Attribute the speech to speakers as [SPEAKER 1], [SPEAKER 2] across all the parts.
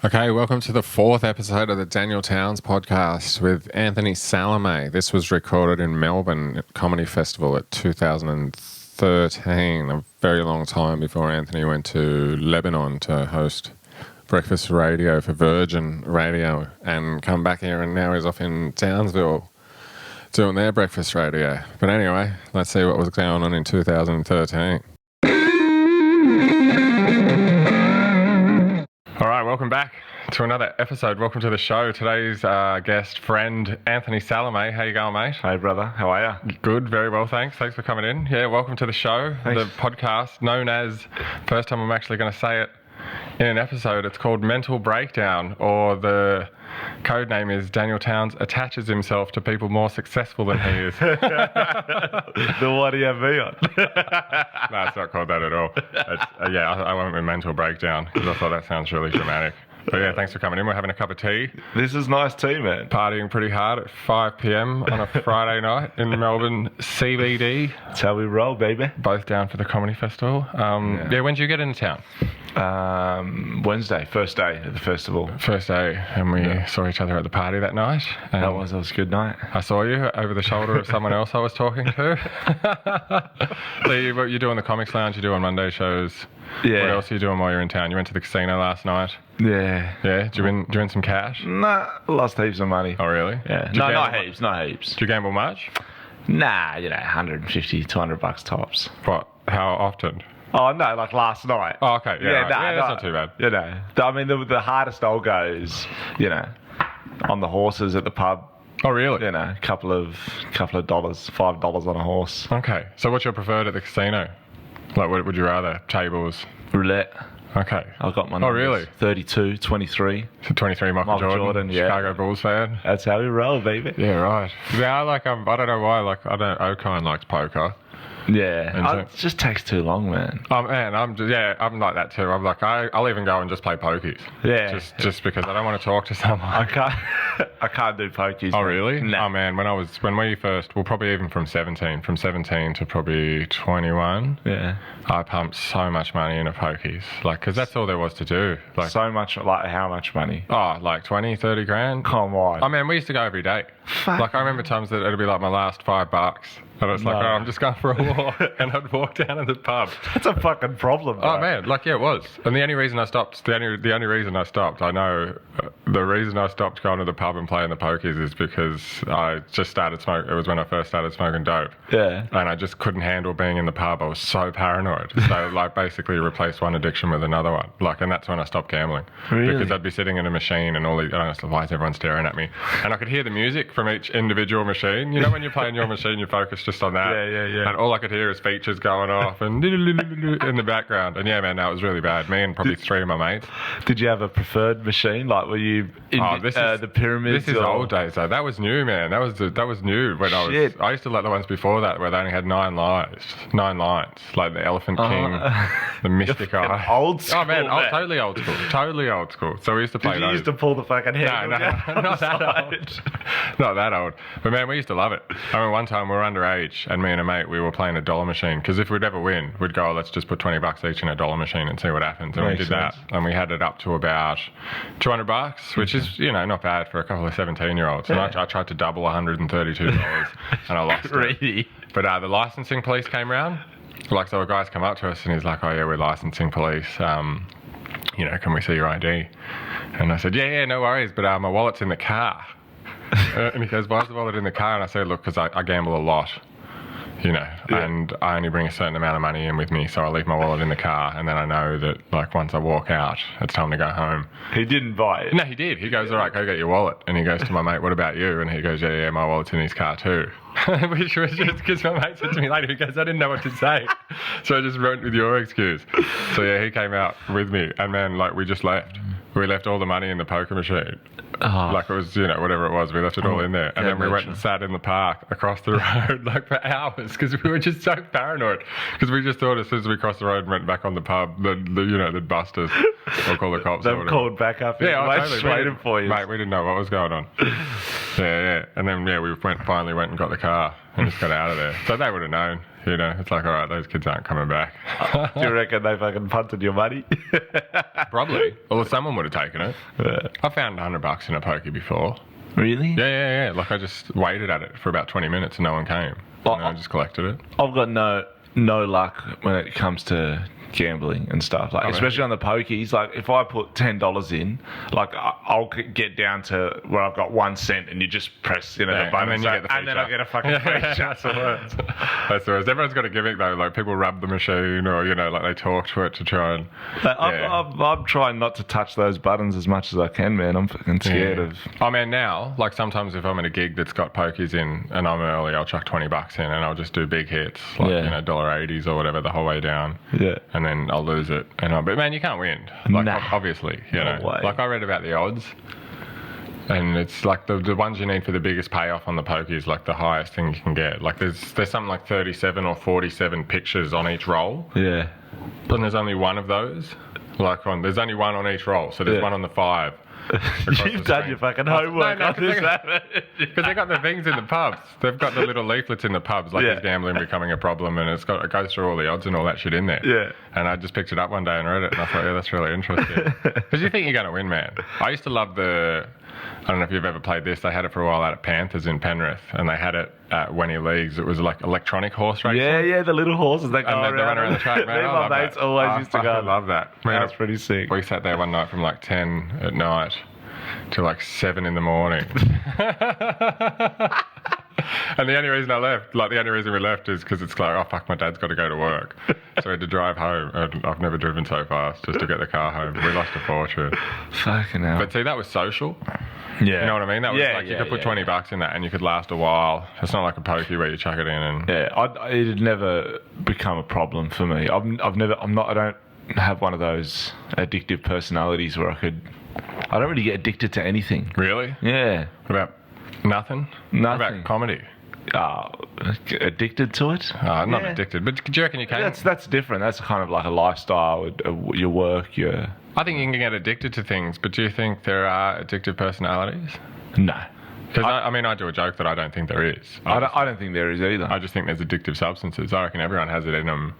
[SPEAKER 1] Okay, welcome to the fourth episode of the Daniel Towns podcast with Anthony Salame. This was recorded in Melbourne Comedy Festival at 2013, a very long time before Anthony went to Lebanon to host breakfast radio for Virgin Radio and come back here, and now he's off in Townsville doing their breakfast radio. But anyway, let's see what was going on in 2013. All right, welcome back to another episode. Welcome to the show. Today's guest friend, Anthony Salame. How you going, mate?
[SPEAKER 2] Hey, brother. How are you?
[SPEAKER 1] Good, very well, thanks. Thanks for coming in. Yeah, welcome to the show,
[SPEAKER 2] Thanks.
[SPEAKER 1] The podcast known as, first time I'm actually going to say it in an episode, it's called Mental Breakdown, or the code name is Daniel Towns attaches himself to people more successful than he is.
[SPEAKER 2] Then what do you have me on?
[SPEAKER 1] No, it's not called that at all. It's, I went with Mental Breakdown because I thought that sounds really dramatic. But yeah, thanks for coming in. We're having a cup of tea.
[SPEAKER 2] This is nice tea, man.
[SPEAKER 1] Partying pretty hard at 5 p.m. on a Friday night in Melbourne CBD.
[SPEAKER 2] That's how we roll, baby.
[SPEAKER 1] Both down for the comedy festival. Yeah, when did you get into town?
[SPEAKER 2] Wednesday, first day of the festival.
[SPEAKER 1] First day, and we saw each other at the party that night. And
[SPEAKER 2] That was a good night.
[SPEAKER 1] I saw you over the shoulder of someone else I was talking to. So you're doing the Comics Lounge, you do on Monday shows.
[SPEAKER 2] Yeah.
[SPEAKER 1] What else are you doing while you're in town? You went to the casino last night.
[SPEAKER 2] Yeah.
[SPEAKER 1] Yeah? Did you win some cash?
[SPEAKER 2] Nah, lost heaps of money.
[SPEAKER 1] Oh, really?
[SPEAKER 2] Yeah.
[SPEAKER 1] Did you
[SPEAKER 2] No,
[SPEAKER 1] gamble-
[SPEAKER 2] not heaps.
[SPEAKER 1] Do you gamble much?
[SPEAKER 2] Nah, 150, $200 tops.
[SPEAKER 1] What? How often?
[SPEAKER 2] Oh, no, like last night.
[SPEAKER 1] Oh, okay. Yeah, right.
[SPEAKER 2] nah,
[SPEAKER 1] Yeah, that's not too bad.
[SPEAKER 2] I mean, the hardest I'll go is, on the horses at the pub.
[SPEAKER 1] Oh, really?
[SPEAKER 2] A couple of dollars, $5 on a horse.
[SPEAKER 1] Okay. So what's your preferred at the casino? Like, what would you rather? Tables?
[SPEAKER 2] Roulette.
[SPEAKER 1] Okay.
[SPEAKER 2] I got my
[SPEAKER 1] Oh,
[SPEAKER 2] numbers.
[SPEAKER 1] really?
[SPEAKER 2] 32, 23.
[SPEAKER 1] So 23 Michael Jordan,
[SPEAKER 2] yeah.
[SPEAKER 1] Chicago Bulls fan.
[SPEAKER 2] That's how we roll, baby.
[SPEAKER 1] Yeah, right. Yeah, I don't know why. Okine likes poker.
[SPEAKER 2] Yeah. It just takes too long, man.
[SPEAKER 1] Oh man, I'm like that too. I'm like, I'll even go and just play pokies.
[SPEAKER 2] Yeah.
[SPEAKER 1] Just because I don't want to talk to someone.
[SPEAKER 2] I can't do pokies.
[SPEAKER 1] Oh
[SPEAKER 2] man.
[SPEAKER 1] really?
[SPEAKER 2] No.
[SPEAKER 1] Oh man, when we first, well, probably even from 17 to probably 21.
[SPEAKER 2] Yeah.
[SPEAKER 1] I pumped so much money into pokies, because that's all there was to do.
[SPEAKER 2] So much, how much money?
[SPEAKER 1] Oh, like 20, 30 grand.
[SPEAKER 2] Come on.
[SPEAKER 1] Oh man, we used to go every day.
[SPEAKER 2] Fuck.
[SPEAKER 1] I remember times that it'd be like my last $5. And it's like,
[SPEAKER 2] No.
[SPEAKER 1] I'm just going for a walk. And I'd walk down to the pub.
[SPEAKER 2] That's a fucking problem, bro.
[SPEAKER 1] Oh man, it was. And the only reason I stopped, I know the reason I stopped going to the pub and playing the pokies is because I just started smoking. It was when I first started smoking dope.
[SPEAKER 2] Yeah.
[SPEAKER 1] And I just couldn't handle being in the pub. I was so paranoid. So basically replaced one addiction with another one. And that's when I stopped gambling.
[SPEAKER 2] Really?
[SPEAKER 1] Because I'd be sitting in a machine and I was like, why is everyone staring at me? And I could hear the music from each individual machine. You know when you're playing your machine, you focus just on that.
[SPEAKER 2] Yeah.
[SPEAKER 1] And all I could hear is features going off and in the background. And yeah, man, that was really bad. Me and probably three of my mates.
[SPEAKER 2] Did you have a preferred machine? Like, were you in the pyramids?
[SPEAKER 1] This is old days though. That was new, man. That was new when I used to let the ones before that where they only had 9 lines, like the Elephant King, the Mystic Eye.
[SPEAKER 2] Old school.
[SPEAKER 1] Oh man, totally old school. So we used to play
[SPEAKER 2] Did
[SPEAKER 1] those.
[SPEAKER 2] you used to pull the fucking head?
[SPEAKER 1] No, not that old. Not that old. But man, we used to love it. I mean, one time we were underage and me and a mate, we were playing a dollar machine because if we'd ever win, we'd go, let's just put $20 each in a dollar machine and see what happens. And we did that. And we had it up to about $200, which is, not bad for a couple of 17-year-olds. And I tried to double $132 and I lost it. But the licensing police came round. So a guy's come up to us and he's like, oh yeah, we're licensing police. Can we see your ID? And I said, yeah, no worries, but my wallet's in the car. And he goes, why is the wallet in the car? And I said, look, because I gamble a lot, and I only bring a certain amount of money in with me, so I leave my wallet in the car, and then I know that once I walk out, it's time to go home.
[SPEAKER 2] He didn't buy it.
[SPEAKER 1] No, he did. He goes, all right, go get your wallet. And he goes to my mate, what about you? And he goes, yeah, my wallet's in his car too. Which was just because my mate said to me later, he goes, I didn't know what to say. So I just went with your excuse. So yeah, he came out with me, and man, we just left. We left all the money in the poker machine.
[SPEAKER 2] Oh.
[SPEAKER 1] It was, whatever it was, we left it all in there. And then we went and sat in the park across the road, for hours, because we were just so paranoid. Because we just thought as soon as we crossed the road and went back on the pub, they'd bust us or call the cops.
[SPEAKER 2] They've called back up.
[SPEAKER 1] Yeah,
[SPEAKER 2] totally. Waiting for you.
[SPEAKER 1] Mate, we didn't know what was going on. Yeah. And then, we finally went and got the car and just got out of there. So they would have known. You know, it's like, all right, those kids aren't coming back.
[SPEAKER 2] Do you reckon they fucking punted your money?
[SPEAKER 1] Probably. Well, someone would have taken it.
[SPEAKER 2] Yeah.
[SPEAKER 1] I found $100 in a pokey before.
[SPEAKER 2] Really?
[SPEAKER 1] Yeah. Like I just waited at it for about 20 minutes and no one came.
[SPEAKER 2] Well,
[SPEAKER 1] And I just collected it.
[SPEAKER 2] I've got no luck when it comes to gambling and stuff, like especially on the pokies. Like if I put $10 in, like I'll get down to where I've got 1 cent, and you just press the button,
[SPEAKER 1] and then you get the
[SPEAKER 2] and then I get a fucking feature.
[SPEAKER 1] That's the worst. That's the worst. Everyone's got a gimmick though. Like people rub the machine, or like they talk to it to try and.
[SPEAKER 2] I'm trying not to touch those buttons as much as I can, man. I'm fucking scared of.
[SPEAKER 1] Oh man, now like sometimes if I'm in a gig that's got pokies in and I'm early, I'll chuck $20 in and I'll just do big hits, like $1.80s or whatever the whole way down.
[SPEAKER 2] Yeah.
[SPEAKER 1] And then I'll lose it. But man, you can't win. Like obviously,
[SPEAKER 2] No way.
[SPEAKER 1] Like I read about the odds, and it's like the ones you need for the biggest payoff on the pokie is like the highest thing you can get. Like there's something like 37 or 47 pictures on each roll.
[SPEAKER 2] Yeah.
[SPEAKER 1] And there's only one of those. There's only one on each roll. So there's one on the 5.
[SPEAKER 2] You've done your fucking homework on this,
[SPEAKER 1] because they got the things in the pubs. They've got the little leaflets in the pubs, like is gambling becoming a problem, and it goes through all the odds and all that shit in there.
[SPEAKER 2] Yeah.
[SPEAKER 1] And I just picked it up one day and read it, and I thought, yeah, that's really interesting. Because you think you're going to win, man. I used to love I don't know if you've ever played this. They had it for a while out at Panthers in Penrith, and they had it at Wenny Leagues. It was like electronic horse racing.
[SPEAKER 2] Yeah, the little horses that go
[SPEAKER 1] around. They run around the track, man.
[SPEAKER 2] My mates always used to go.
[SPEAKER 1] I love that. Man,
[SPEAKER 2] that's pretty sick.
[SPEAKER 1] We sat there one night from like 10 at night till like 7 in the morning. And the only reason we left is because it's like, oh fuck, my dad's got to go to work. So we had to drive home, and I've never driven so fast just to get the car home. We lost a fortune.
[SPEAKER 2] Fucking hell.
[SPEAKER 1] But see, that was social.
[SPEAKER 2] Yeah.
[SPEAKER 1] You know what I mean? That was you could put $20 in that and you could last a while. It's not like a pokey where you chuck it in and...
[SPEAKER 2] Yeah, it had never become a problem for me. I don't have one of those addictive personalities where I don't really get addicted to anything.
[SPEAKER 1] Really?
[SPEAKER 2] Yeah.
[SPEAKER 1] What about nothing?
[SPEAKER 2] Nothing.
[SPEAKER 1] What about comedy?
[SPEAKER 2] Addicted to it?
[SPEAKER 1] Not addicted, but do you reckon you can?
[SPEAKER 2] That's different. That's kind of like a lifestyle, your work, your...
[SPEAKER 1] I think you can get addicted to things, but do you think there are addictive personalities?
[SPEAKER 2] No.
[SPEAKER 1] Because I do a joke that I don't think there is.
[SPEAKER 2] I don't think there is either.
[SPEAKER 1] I just think there's addictive substances. I reckon everyone has it in them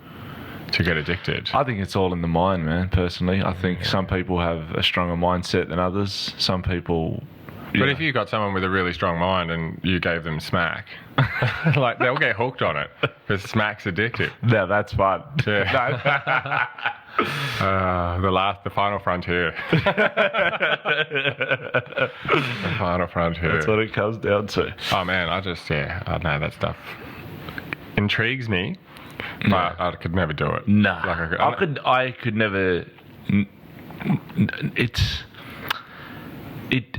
[SPEAKER 1] to get addicted.
[SPEAKER 2] I think it's all in the mind, man, personally. I think some people have a stronger mindset than others. Some people...
[SPEAKER 1] But if you got someone with a really strong mind and you gave them smack, like they'll get hooked on it because smack's addictive.
[SPEAKER 2] Yeah, that's fun.
[SPEAKER 1] Yeah. The final frontier. The final frontier.
[SPEAKER 2] That's what it comes down to.
[SPEAKER 1] Oh man, I know that stuff intrigues me, but I could never do it.
[SPEAKER 2] Nah,
[SPEAKER 1] like
[SPEAKER 2] I could never.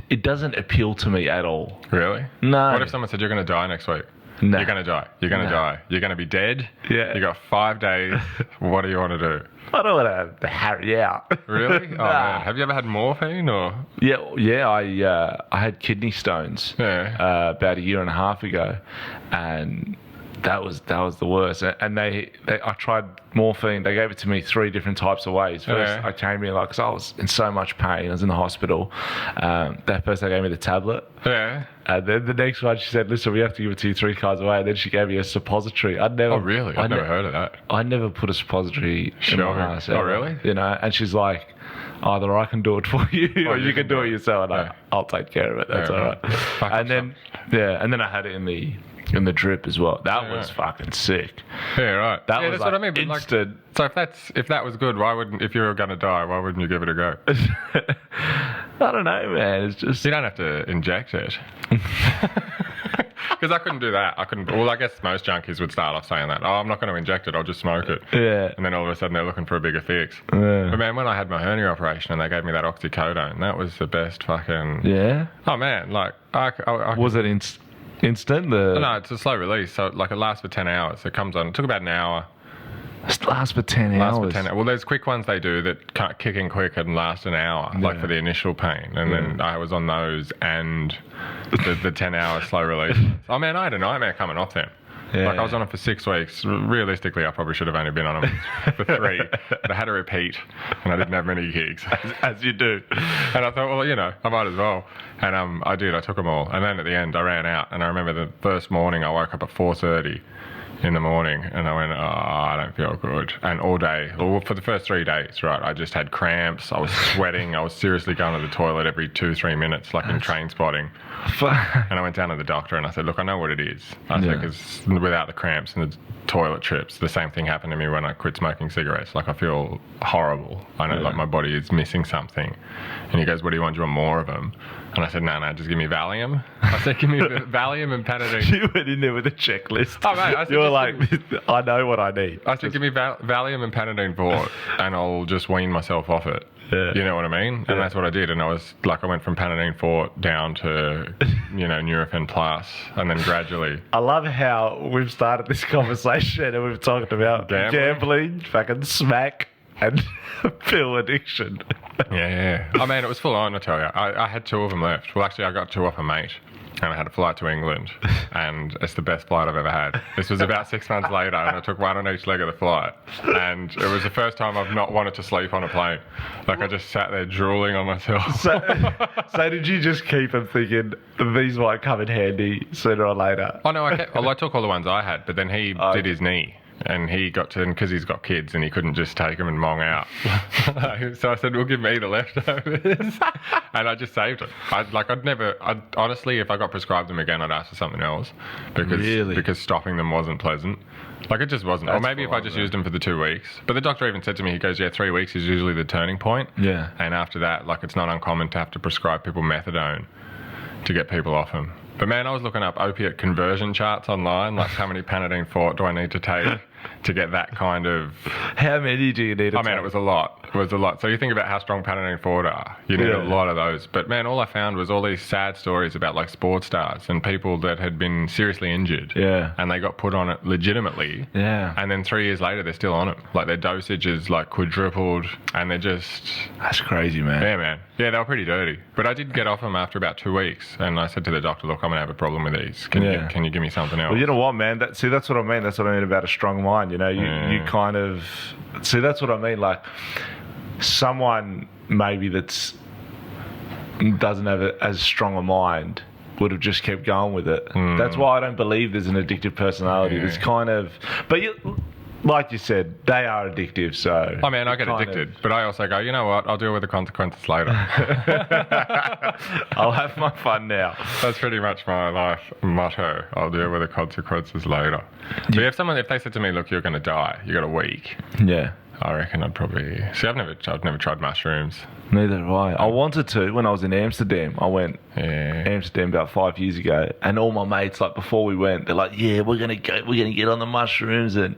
[SPEAKER 2] It doesn't appeal to me at all.
[SPEAKER 1] Really?
[SPEAKER 2] No.
[SPEAKER 1] What if someone said you're going to die next week?
[SPEAKER 2] No.
[SPEAKER 1] You're going to die. You're going to die. You're going to be dead.
[SPEAKER 2] Yeah.
[SPEAKER 1] You got 5 days. What do you want to do?
[SPEAKER 2] I don't want to harry out.
[SPEAKER 1] Really? Oh man. Have you ever had morphine or?
[SPEAKER 2] Yeah. I had kidney stones.
[SPEAKER 1] Yeah.
[SPEAKER 2] About 1.5 years ago, and that was the worst. And I tried morphine. They gave it to me 3 different types of ways. First, I came in because I was in so much pain. I was in the hospital. That first, they gave me the tablet.
[SPEAKER 1] Yeah.
[SPEAKER 2] And then the next one, she said, "Listen, we have to give it to you 3 cards away." And then she gave me a suppository.
[SPEAKER 1] Oh really? I've never heard of that.
[SPEAKER 2] I never put a suppository in my house.
[SPEAKER 1] Oh really?
[SPEAKER 2] You know, and she's like, either I can do it for you or you can do it yourself. And I'll take care of it. That's all right. And then I had it in the drip as well. That was fucking sick.
[SPEAKER 1] Yeah, right.
[SPEAKER 2] That was
[SPEAKER 1] that's what I mean. But
[SPEAKER 2] instant.
[SPEAKER 1] So if that was good, if you were going to die, why wouldn't you give it a go?
[SPEAKER 2] I don't know, man. It's just...
[SPEAKER 1] You don't have to inject it. Because I couldn't do that. Well, I guess most junkies would start off saying that. Oh, I'm not going to inject it. I'll just smoke it.
[SPEAKER 2] Yeah.
[SPEAKER 1] And then all of a sudden they're looking for a bigger fix.
[SPEAKER 2] Yeah.
[SPEAKER 1] But man, when I had my hernia operation and they gave me that oxycodone, that was the best fucking...
[SPEAKER 2] Yeah?
[SPEAKER 1] Oh man, like...
[SPEAKER 2] Was it instant?
[SPEAKER 1] No, it's a slow release. So like it lasts for 10 hours. It comes on. It took about an hour.
[SPEAKER 2] It lasts for 10 hours.
[SPEAKER 1] Well, there's quick ones they do that can't kick in quick and last an hour, like for the initial pain. And then I was on those and the 10-hour slow release. Oh man, I had a nightmare coming off them.
[SPEAKER 2] Yeah.
[SPEAKER 1] Like I was on it for 6 weeks. Realistically, I probably should have only been on them for 3. But I had a repeat, and I didn't have many gigs.
[SPEAKER 2] As you do.
[SPEAKER 1] And I thought, well, I might as well. And I did. I took them all. And then at the end, I ran out. And I remember the first morning, I woke up at 4:30 in the morning, and I went, oh, I don't feel good. And all day, well, for the first 3 days, right, I just had cramps. I was sweating. I was seriously going to the toilet every 2-3 minutes, like in train spotting. And I went down to the doctor and I said, look, I know what it is. I said, because without the cramps and the toilet trips, the same thing happened to me when I quit smoking cigarettes. Like, I feel horrible. I know, like, my body is missing something. And he goes, what do you want? Do you want more of them? And I said, no, just give me Valium. I said, give me Valium and Panadine.
[SPEAKER 2] You went in there with a checklist.
[SPEAKER 1] Oh, mate, I said,
[SPEAKER 2] you were like, I know what I need.
[SPEAKER 1] I said, give me Valium and Panadine Fort, and I'll just wean myself off it. Yeah. You know what I mean? And that's what I did. And I was like, I went from Panadine Fort down to, Nurofen Plus, and then gradually.
[SPEAKER 2] I love how we've started this conversation and we've talked about gambling, fucking smack, and pill addiction.
[SPEAKER 1] Yeah. I mean, it was full on, I tell you. I had 2 of them left. Well, actually, I got 2 off a mate. And I had a flight to England, and it's the best flight I've ever had. This was about 6 months later, and I took 1 on each leg of the flight. And it was the first time I've not wanted to sleep on a plane. Like, I just sat there drooling on myself.
[SPEAKER 2] So did you just keep them thinking, these might come in handy sooner or later?
[SPEAKER 1] Oh, no, I took all the ones I had, but then he did his knee. And he got to, because he's got kids and he couldn't just take them and mong out. So I said, well, give me the leftovers. And I just saved it. Honestly, if I got prescribed them again, I'd ask for something else. Because stopping them wasn't pleasant. Like, it just wasn't. Or maybe if I just used them for the 2 weeks. But the doctor even said to me, he goes, 3 weeks is usually the turning point.
[SPEAKER 2] Yeah.
[SPEAKER 1] And after that, like, it's not uncommon to have to prescribe people methadone to get people off them. But man, I was looking up opiate conversion charts online, like how many Panadine Fort do I need to take to get that kind of...
[SPEAKER 2] How many do you need to take?
[SPEAKER 1] I mean, it was a lot. So you think about how strong Panadine Fort are. You need a lot of those. But man, all I found was all these sad stories about like sports stars and people that had been seriously injured.
[SPEAKER 2] Yeah.
[SPEAKER 1] And they got put on it legitimately.
[SPEAKER 2] Yeah.
[SPEAKER 1] And then 3 years later, they're still on it. Like, their dosage is like quadrupled, and they're just...
[SPEAKER 2] That's crazy, man.
[SPEAKER 1] Yeah, man. Yeah, they were pretty dirty. But I did get off them after about 2 weeks, and I said to the doctor, look, I'm going to have a problem with these. Can you give me something else?
[SPEAKER 2] Well, you know what, man? That's what I mean. That's what I mean about a strong mind. You kind of... See, that's what I mean. Like, someone maybe doesn't have as strong a mind would have just kept going with it. That's why I don't believe there's an addictive personality. There's kind of... But like you said, they are addictive, so...
[SPEAKER 1] I mean, I get addicted, but I also go, you know what, I'll deal with the consequences later.
[SPEAKER 2] I'll have my fun now.
[SPEAKER 1] That's pretty much my life motto. I'll deal with the consequences later. But if they said to me, look, you're going to die, you got a week.
[SPEAKER 2] Yeah.
[SPEAKER 1] I reckon I'd probably... See, I've never tried mushrooms.
[SPEAKER 2] Neither have I. I wanted to when I was in Amsterdam. I went Amsterdam about 5 years ago, and all my mates, like, before we went, they're like, yeah, we're gonna get on the mushrooms, and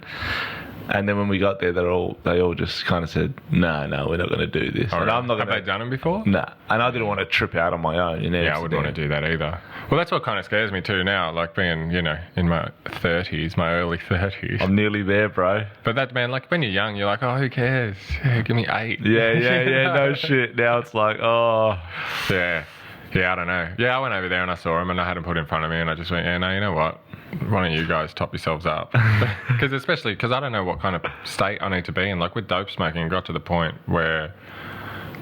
[SPEAKER 2] then when we got there, they all just kind of said, no, we're not going to do this.
[SPEAKER 1] Oh, and I'm not. Have they done them before?
[SPEAKER 2] Nah. And I didn't want to trip out on my own.
[SPEAKER 1] I wouldn't want to do that either. Well, that's what kind of scares me too now, like being, in my 30s, my early 30s.
[SPEAKER 2] I'm nearly there, bro.
[SPEAKER 1] But that, man, like when you're young, you're like, oh, who cares? Yeah, give me 8.
[SPEAKER 2] Yeah, no shit. Now it's like, oh.
[SPEAKER 1] Yeah, I don't know. Yeah, I went over there and I saw him and I had him put in front of me and I just went, yeah, no, you know what? Why don't you guys top yourselves up? Because I don't know what kind of state I need to be in. Like with dope smoking, it got to the point where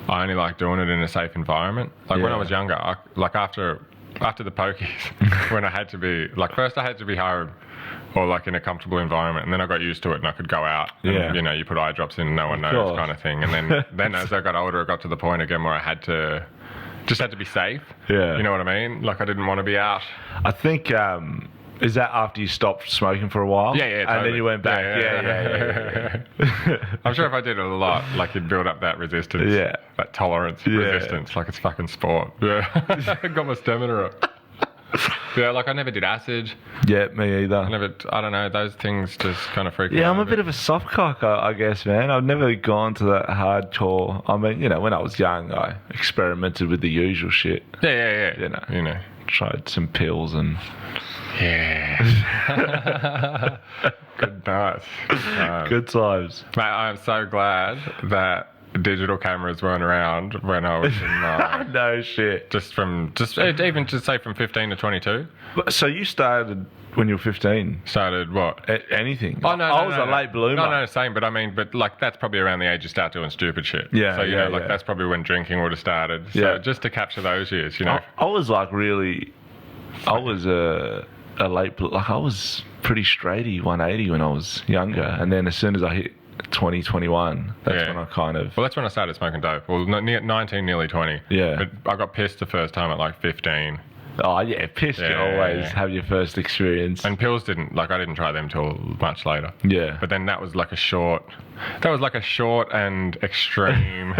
[SPEAKER 1] I only like doing it in a safe environment. Like when I was younger, after the pokies, when I had to be, like first I had to be home or like in a comfortable environment, and then I got used to it and I could go out and, you put eye drops in and no one knows kind of thing. And then as I got older, it got to the point again where I had to be safe. Yeah. You know what I mean? Like I didn't want to be out.
[SPEAKER 2] I think... is that after you stopped smoking for a while?
[SPEAKER 1] Yeah, totally.
[SPEAKER 2] And then you went back? Yeah.
[SPEAKER 1] I'm sure if I did it a lot, like you'd build up that resistance. Yeah. That tolerance, resistance, like it's fucking sport. Yeah. I got my stamina up. Yeah, like I never did acid.
[SPEAKER 2] Yeah, me either.
[SPEAKER 1] I don't know, those things just kind of freak me out.
[SPEAKER 2] Yeah, I'm a bit of a soft cock, I guess, man. I've never gone to that hardcore. I mean, when I was young, I experimented with the usual shit.
[SPEAKER 1] Yeah.
[SPEAKER 2] Tried some pills and...
[SPEAKER 1] Yeah. Good night.
[SPEAKER 2] Good times.
[SPEAKER 1] Mate, I'm so glad that digital cameras weren't around when I was in
[SPEAKER 2] no shit.
[SPEAKER 1] Even to say from 15 to 22.
[SPEAKER 2] So you started when you were 15?
[SPEAKER 1] Started what?
[SPEAKER 2] Anything.
[SPEAKER 1] Oh, no.
[SPEAKER 2] I was a late bloomer.
[SPEAKER 1] No, same. But like that's probably around the age you start doing stupid shit.
[SPEAKER 2] Yeah.
[SPEAKER 1] So, that's probably when drinking would have started. So just to capture those years,
[SPEAKER 2] I was like really... I was a late, like I was pretty straighty 180 when I was younger, and then as soon as I hit 20, 21, that's when I kind of...
[SPEAKER 1] Well, that's when I started smoking dope. Well, 19, nearly 20.
[SPEAKER 2] Yeah.
[SPEAKER 1] But I got pissed the first time at like 15.
[SPEAKER 2] Oh, yeah, piss you always have your first experience.
[SPEAKER 1] And pills didn't, like I didn't try them till much later.
[SPEAKER 2] Yeah.
[SPEAKER 1] But then that was like a short and extreme...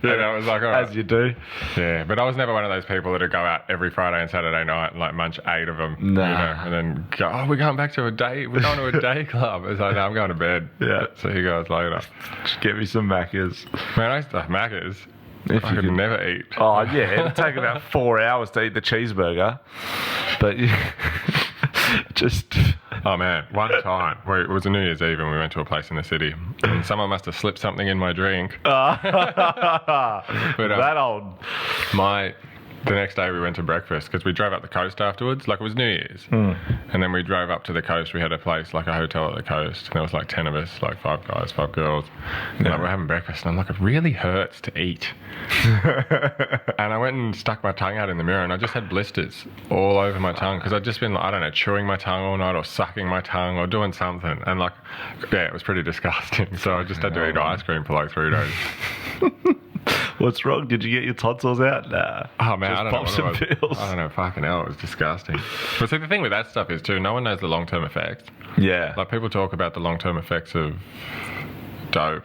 [SPEAKER 1] You know, it was like, all right.
[SPEAKER 2] As you do.
[SPEAKER 1] Yeah, but I was never one of those people that would go out every Friday and Saturday night and like munch 8 of them.
[SPEAKER 2] Nah.
[SPEAKER 1] You know, and then go, oh, we're going back to a day. We're going to a day club. It's like, no, I'm going to bed.
[SPEAKER 2] Yeah.
[SPEAKER 1] See you guys later.
[SPEAKER 2] Just get me some Maccas.
[SPEAKER 1] Man, I used to have Maccas. I could never eat.
[SPEAKER 2] Oh, yeah. It'd take about 4 hours to eat the cheeseburger. But just...
[SPEAKER 1] Oh, man. One time, it was a New Year's Eve and we went to a place in the city and someone must have slipped something in my drink. But,
[SPEAKER 2] that old...
[SPEAKER 1] The next day we went to breakfast because we drove up the coast afterwards. Like it was New Year's. And then we drove up to the coast. We had a place, like a hotel at the coast. And there was like 10 of us, like 5 guys, 5 girls. And like, we're having breakfast. And I'm like, it really hurts to eat. And I went and stuck my tongue out in the mirror and I just had blisters all over my tongue because I'd just been, like, I don't know, chewing my tongue all night or sucking my tongue or doing something. And like, yeah, it was pretty disgusting. So I just had to eat ice cream for like 3 days.
[SPEAKER 2] What's wrong? Did you get your tonsils out? Nah.
[SPEAKER 1] Oh, man,
[SPEAKER 2] just
[SPEAKER 1] I don't know
[SPEAKER 2] pop some pills.
[SPEAKER 1] I don't know, fucking hell, it was disgusting. But see, the thing with that stuff is, too, no one knows the long-term effects.
[SPEAKER 2] Yeah.
[SPEAKER 1] Like, people talk about the long-term effects of dope.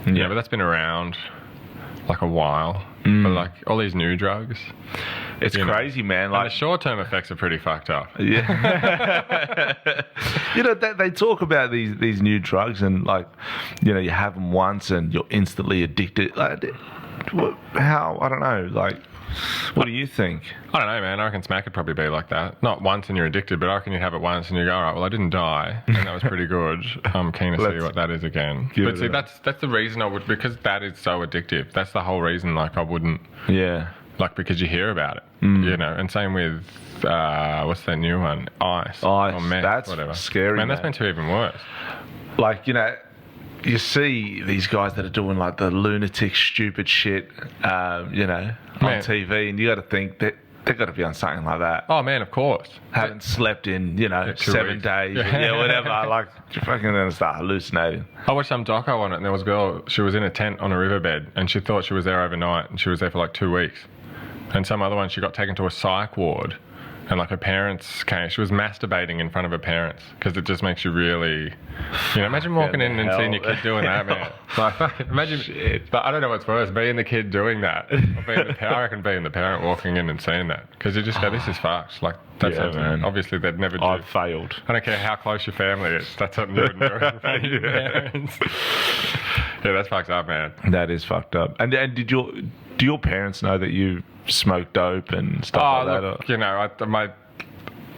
[SPEAKER 1] Yeah, but that's been around, like, a while. But, like, all these new drugs...
[SPEAKER 2] It's crazy, man. Like
[SPEAKER 1] and the short-term effects are pretty fucked up.
[SPEAKER 2] Yeah. You know, they talk about these new drugs and, like, you know, you have them once and you're instantly addicted. Like, how? I don't know. Like, what do you think?
[SPEAKER 1] I don't know, man. I reckon smack could probably be like that. Not once and you're addicted, but I reckon you have it once and you go, all right, well, I didn't die, and that was pretty good. I'm keen to see what that is again. But see, that's the reason I would, because that is so addictive. That's the whole reason, like, I wouldn't.
[SPEAKER 2] Yeah.
[SPEAKER 1] Like, because you hear about it, you know, and same with, what's that new one? Ice. Or meth,
[SPEAKER 2] that's
[SPEAKER 1] whatever.
[SPEAKER 2] Scary,
[SPEAKER 1] man. That's meant to even worse.
[SPEAKER 2] Like, you know, you see these guys that are doing, like, the lunatic, stupid shit, you know, on TV, and you got to think that they've got to be on something like that.
[SPEAKER 1] Oh, man, of course.
[SPEAKER 2] Haven't slept in, you know, 7 days. Yeah, whatever. Like, you're fucking going to start hallucinating.
[SPEAKER 1] I watched some doco on it, and there was a girl, she was in a tent on a riverbed, and she thought she was there overnight, and she was there for like 2 weeks. And some other one, she got taken to a psych ward, and like her parents came. She was masturbating in front of her parents because it just makes you really, you know, imagine walking in and seeing your kid doing that, man. Like, imagine, but I don't know what's worse, being the kid doing that, or being the I reckon being the parent walking in and seeing that, because you just go, this is fucked. Like, that's something, man. Obviously they'd never do.
[SPEAKER 2] I've failed.
[SPEAKER 1] I don't care how close your family is. That's something you wouldn't do in front of your parents. Yeah, that's fucked up, man.
[SPEAKER 2] That is fucked up. And do your parents know that you smoke dope and stuff like
[SPEAKER 1] look,
[SPEAKER 2] that?
[SPEAKER 1] You know,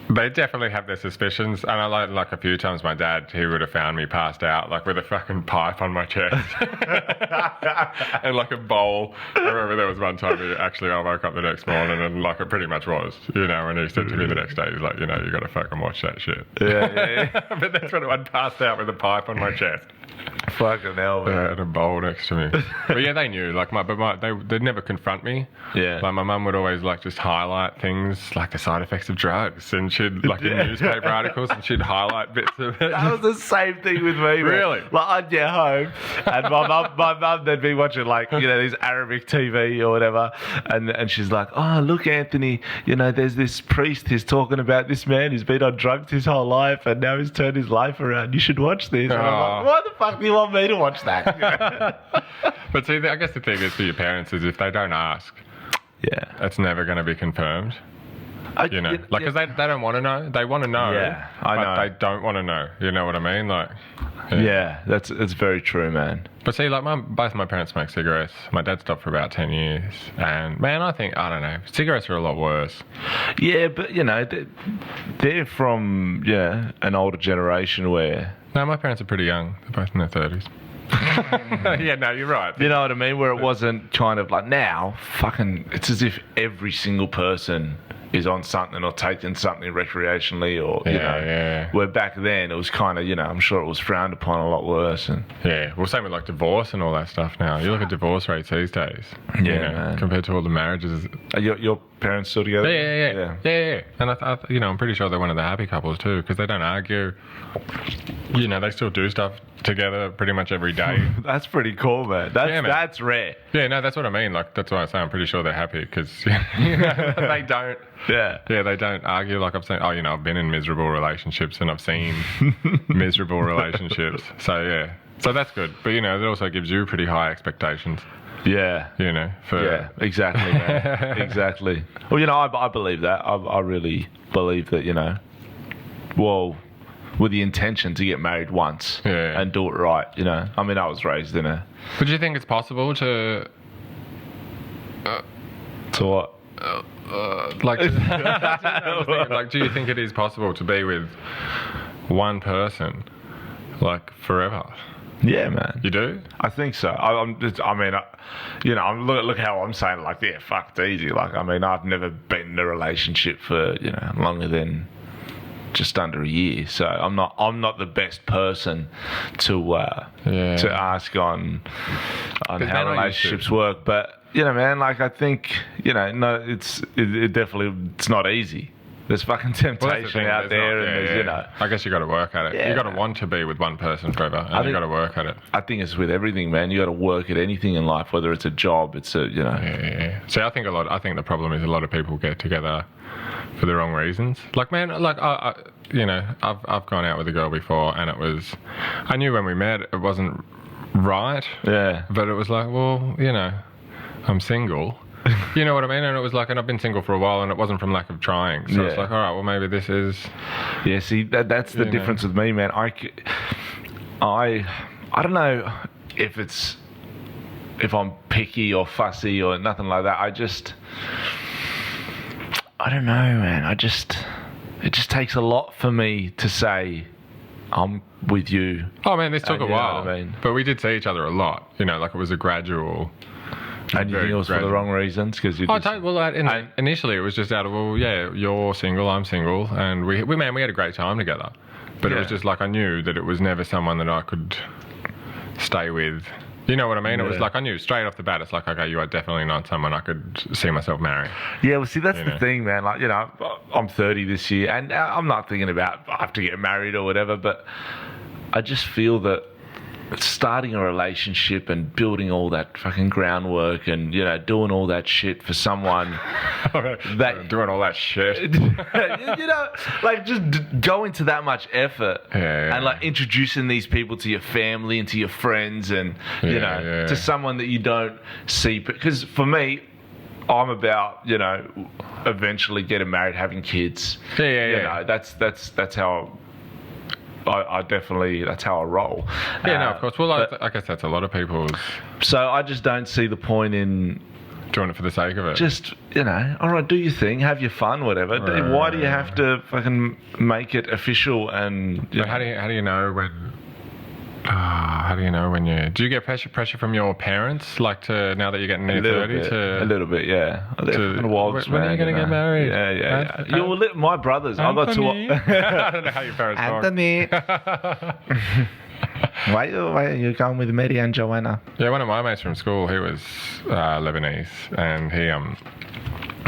[SPEAKER 1] they definitely have their suspicions, and I like a few times my dad, he would have found me passed out, like with a fucking pipe on my chest and like a bowl. I remember there was one time I woke up the next morning and like it pretty much was, you know, and he said to me the next day, he's like, you know, you got to fucking watch that shit.
[SPEAKER 2] Yeah.
[SPEAKER 1] But that's when I'd passed out with a pipe on my chest.
[SPEAKER 2] Fucking hell, man.
[SPEAKER 1] And a bowl next to me. But yeah, they knew. Like they'd never confront me.
[SPEAKER 2] Yeah.
[SPEAKER 1] Like my mum would always like just highlight things like the side effects of drugs, and she'd like in newspaper articles, and she'd highlight bits of it.
[SPEAKER 2] That was the same thing with me.
[SPEAKER 1] Really?
[SPEAKER 2] Man. Like I'd get home, and my mum they'd be watching like, you know, these Arabic TV or whatever, and she's like, oh look, Anthony, you know, there's this priest who's talking about this man who's been on drugs his whole life, and now he's turned his life around. You should watch this. And I'm like, why the fuck do you want me to watch that?
[SPEAKER 1] But see, I guess the thing is for your parents is if they don't ask, it's never going to be confirmed. You know, like, because they don't want to know. They want to know.
[SPEAKER 2] Yeah, I know.
[SPEAKER 1] But they don't want to know. You know what I mean? Like,
[SPEAKER 2] yeah, that's very true, man.
[SPEAKER 1] But see, like, both my parents smoke cigarettes. My dad stopped for about 10 years. And, man, I don't know. Cigarettes are a lot worse.
[SPEAKER 2] Yeah, but, you know, they're from, an older generation where...
[SPEAKER 1] No, my parents are pretty young. They're both in their 30s. Yeah, no, you're right.
[SPEAKER 2] You know what I mean? Where it wasn't kind of like now, fucking, it's as if every single person is on something or taking something recreationally, or where back then it was kind of, I'm sure it was frowned upon a lot worse. And
[SPEAKER 1] well, same with like divorce and all that stuff now. You look at divorce rates these days,
[SPEAKER 2] man.
[SPEAKER 1] compared to all the marriages.
[SPEAKER 2] Are your parents still together?
[SPEAKER 1] Yeah. And I'm pretty sure they're one of the happy couples too, because they don't argue. They still do stuff together pretty much every day.
[SPEAKER 2] That's pretty cool, man. That's rare.
[SPEAKER 1] Yeah, no, that's what I mean. Like, that's why I say I'm pretty sure they're happy, because they don't. Yeah, they don't argue. Like, I've seen. I've been in miserable relationships, and I've seen miserable relationships. So that's good. But it also gives you pretty high expectations.
[SPEAKER 2] Yeah. Exactly, man. Exactly. Well, I believe that. I really believe that. With the intention to get married once and do it right, I mean, I was raised in a...
[SPEAKER 1] But do you think it's possible to...
[SPEAKER 2] to what?
[SPEAKER 1] Do you think it is possible to be with one person, like, forever?
[SPEAKER 2] Yeah, man.
[SPEAKER 1] You do?
[SPEAKER 2] I think so. Look how I'm saying, like, fuck, it's easy. Like, I mean, I've never been in a relationship for, longer than... just under a year, so I'm not the best person to ask on how relationships work. But man, like, I think it's not easy. There's fucking temptation out there, and
[SPEAKER 1] I guess you got to work at it. You got to want to be with one person forever, and you got to work at it.
[SPEAKER 2] I think it's with everything, man. You got to work at anything in life, whether it's a job, it's a
[SPEAKER 1] See, I think the problem is a lot of people get together for the wrong reasons. Like, man, like I've gone out with a girl before, and I knew when we met it wasn't right. Yeah. But it was like, well, I'm single. You know what I mean? And it was like, and I've been single for a while, and it wasn't from lack of trying. So it's like, all right, well, maybe this is...
[SPEAKER 2] Yeah, see, that's the difference with me, man. I don't know if I'm picky or fussy or nothing like that. I don't know, man. It just takes a lot for me to say, I'm with you.
[SPEAKER 1] Oh, man, this took a while. But we did see each other a lot. Like, it was a gradual...
[SPEAKER 2] And you think it was for the wrong reasons?
[SPEAKER 1] Initially it was just out of, you're single, I'm single, and we had a great time together. But it was just like, I knew that it was never someone that I could stay with. You know what I mean? It was like, I knew straight off the bat, it's like, okay, you are definitely not someone I could see myself marrying.
[SPEAKER 2] Yeah, well, see, that's the thing, man. Like, I'm 30 this year, and I'm not thinking about I have to get married or whatever, but I just feel that starting a relationship and building all that fucking groundwork and doing all that shit for someone
[SPEAKER 1] doing all that shit
[SPEAKER 2] like, just going to that much effort and like introducing these people to your family and to your friends and to someone that you don't see, because for me, I'm about eventually getting married, having kids. That's how I definly, that's how I roll.
[SPEAKER 1] Yeah, no, of course. Well, I guess that's a lot of people's...
[SPEAKER 2] So I just don't see the point in...
[SPEAKER 1] doing it for the sake of it.
[SPEAKER 2] Just, all right, do your thing, have your fun, whatever. Why do you have to fucking make it official? And
[SPEAKER 1] but how do you know when... how do you know when you... Do you get pressure from your parents, like, to now that you're getting near 30?
[SPEAKER 2] A little bit, yeah.
[SPEAKER 1] When are you going to get married?
[SPEAKER 2] Yeah. My brothers, I got to...
[SPEAKER 1] I don't know how your parents talk.
[SPEAKER 2] Anthony. Why are you going with Mary and Joanna?
[SPEAKER 1] Yeah, one of my mates from school, he was Lebanese, and he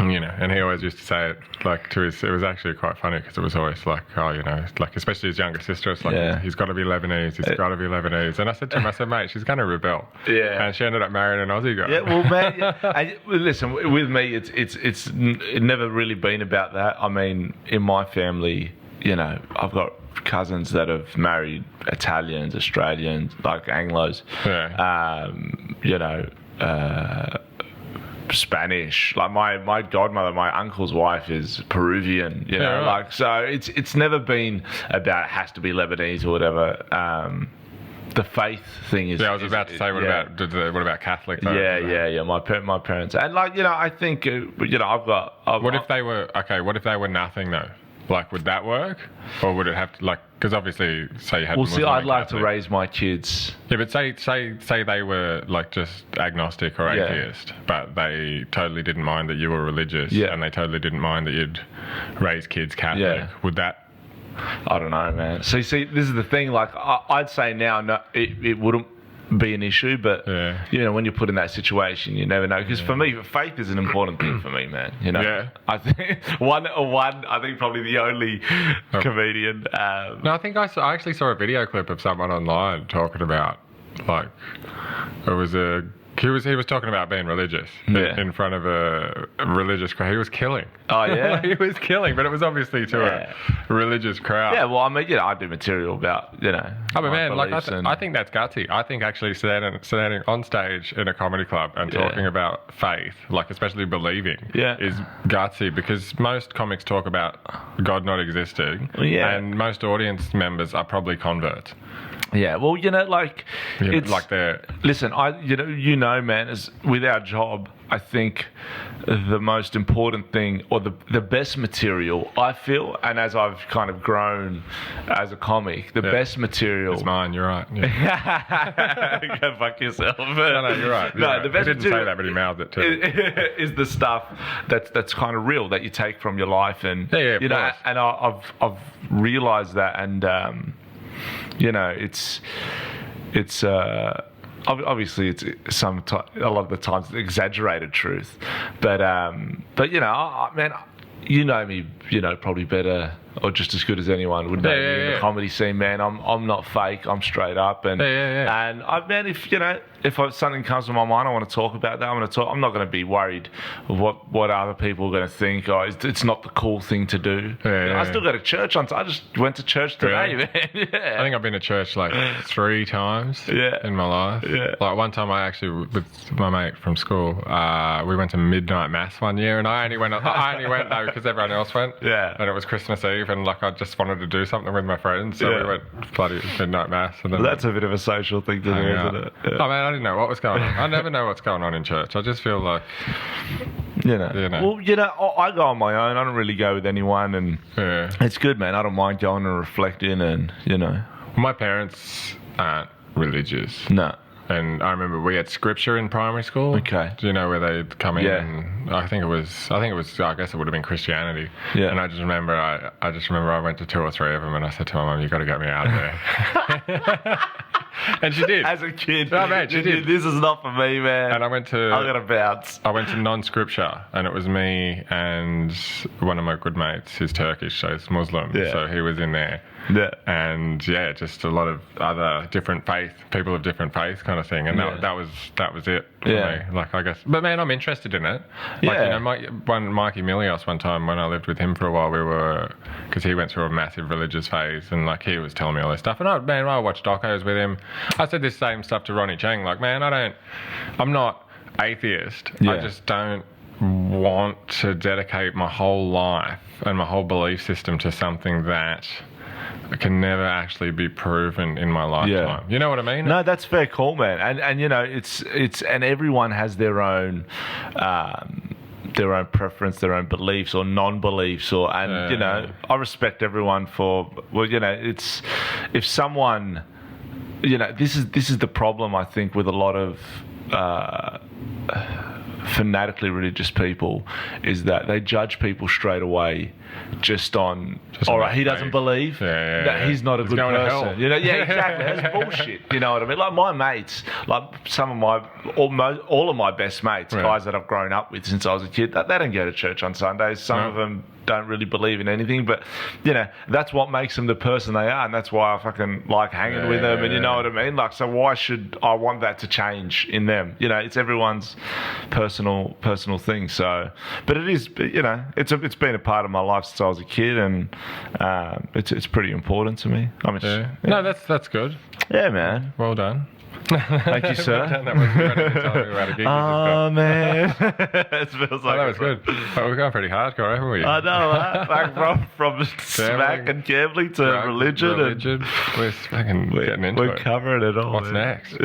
[SPEAKER 1] and he always used to say it like to his. It was actually quite funny because it was always like, like especially his younger sister. It's like he's got to be Lebanese. He's got to be Lebanese. And I said to him, mate, she's going to rebel. Yeah. And she ended up marrying an Aussie guy.
[SPEAKER 2] Yeah. Well, man. And listen, with me, it's never really been about that. I mean, in my family, I've got cousins that have married Italians, Australians, like Anglos. Yeah. Spanish, like my godmother, my uncle's wife is Peruvian, like, so it's never been about it has to be Lebanese or whatever. The faith thing is...
[SPEAKER 1] Yeah, I was about to say, what about Catholic? Though?
[SPEAKER 2] Yeah. My parents, and like, I think, I've got...
[SPEAKER 1] What if they were nothing though? Like, would that work? Or would it have to, like, because obviously, say you had...
[SPEAKER 2] Well, see, I'd like to
[SPEAKER 1] Catholic.
[SPEAKER 2] raise my kids.
[SPEAKER 1] Yeah, but say they were, like, just agnostic or atheist, but they totally didn't mind that you were religious, and they totally didn't mind that you'd raise kids Catholic.
[SPEAKER 2] Yeah.
[SPEAKER 1] Would that...
[SPEAKER 2] I don't know, man. So, see, this is the thing. Like, I'd say now, no, it wouldn't be an issue, but you know, when you're put in that situation, you never know. Because for me, faith is an important thing for me, man. You know, I think I think probably the only comedian.
[SPEAKER 1] No, I think I actually saw a video clip of someone online talking about, like, it was he was talking about being religious in front of a religious crowd. He was killing.
[SPEAKER 2] Oh yeah,
[SPEAKER 1] he was killing, but it was obviously to a religious crowd.
[SPEAKER 2] Yeah, well, I mean, you know, I do material about, you know.
[SPEAKER 1] I mean, man, like I think that's gutsy. I think actually standing on stage in a comedy club and talking about faith, like especially believing, is gutsy, because most comics talk about God not existing, and most audience members are probably converts.
[SPEAKER 2] Yeah, well, you know, like, it's
[SPEAKER 1] like they're...
[SPEAKER 2] Listen, you know, man, as with our job, I think the most important thing, or the best material, I feel, and as I've kind of grown as a comic, the best material...
[SPEAKER 1] It's mine, you're right. Yeah.
[SPEAKER 2] Go fuck yourself.
[SPEAKER 1] No, you're right.
[SPEAKER 2] The best
[SPEAKER 1] he didn't say that, but he mouthed it too.
[SPEAKER 2] Is the stuff that's kind of real, that you take from your life, and
[SPEAKER 1] you know,
[SPEAKER 2] and I've realised that, and you know, it's obviously it's a lot of the times it's exaggerated truth, but you know, man, you know me, you know, probably better or just as good as anyone would know me in the comedy scene, man. I'm not fake. I'm straight up, and and man, if you know, if something comes to my mind, I want to talk about that. I'm not going to be worried of what other people are going to think. Oh, it's not the cool thing to do. I still go to church. I just went to church today, man.
[SPEAKER 1] I think I've been to church like 3 times in my life. Like one time, I actually with my mate from school, we went to midnight mass one year, and I only went though because everyone else went. And it was Christmas Eve, and like I just wanted to do something with my friends, so we went bloody midnight mass. And then
[SPEAKER 2] that's a bit of a social thing to do, isn't it?
[SPEAKER 1] Oh man, I didn't know what was going on. I never know what's going on in church. I just feel like,
[SPEAKER 2] you know. Well, you know, I go on my own. I don't really go with anyone, and it's good, man. I don't mind going and reflecting, and you know.
[SPEAKER 1] My parents aren't religious.
[SPEAKER 2] No.
[SPEAKER 1] And I remember we had scripture in primary school.
[SPEAKER 2] Okay.
[SPEAKER 1] Do you know where they'd come in? And I guess it would have been Christianity.
[SPEAKER 2] Yeah.
[SPEAKER 1] And I just remember I went to 2 or 3 of them, and I said to my mum, "You got to get me out of there." And she did.
[SPEAKER 2] As a kid.
[SPEAKER 1] Oh, man, she did.
[SPEAKER 2] This is not for me, man.
[SPEAKER 1] And I got
[SPEAKER 2] to bounce.
[SPEAKER 1] I went to non-scripture, and it was me and one of my good mates. He's Turkish, so he's Muslim.
[SPEAKER 2] Yeah.
[SPEAKER 1] So he was in there.
[SPEAKER 2] Yeah.
[SPEAKER 1] And just a lot of other different faith, people of different faiths kind of thing. And that was it for me. Like, I guess, but man, I'm interested in it. Like, you know, Mikey Milios one time when I lived with him for a while, because he went through a massive religious phase, and like he was telling me all this stuff. And I watched docos with him. I said this same stuff to Ronnie Chang, like, man, I'm not atheist. I just don't want to dedicate my whole life and my whole belief system to something that can never actually be proven in my lifetime. You know what I mean?
[SPEAKER 2] No, that's fair call, man. And you know, it's and everyone has their own preference, their own beliefs or non-beliefs, you know, I respect everyone for, well, you know, it's, if someone, you know, this is the problem, I think, with a lot of fanatically religious people, is that they judge people straight away just on all right, he doesn't believe, he's not a good person, you know. Exactly. That's bullshit, you know what I mean? Like my mates, like some of my all of my best mates, guys that I've grown up with since I was a kid, they don't go to church on Sundays. Some of them don't really believe in anything, but you know, that's what makes them the person they are, and that's why I fucking like hanging with them, and you know what I mean? Like, so why should I want that to change in them? You know, it's everyone's personal thing. So, but it is, you know, it's been a part of my life since I was a kid, and it's pretty important to me. I mean,
[SPEAKER 1] no, that's good.
[SPEAKER 2] Yeah, man.
[SPEAKER 1] Well done.
[SPEAKER 2] Thank you, sir.
[SPEAKER 1] Oh
[SPEAKER 2] man, it feels like
[SPEAKER 1] that was good. But we've gone pretty hardcore, haven't we?
[SPEAKER 2] I know, like from smack and gambling to religion.
[SPEAKER 1] We're fucking getting into it.
[SPEAKER 2] We're covering it all.
[SPEAKER 1] What's next?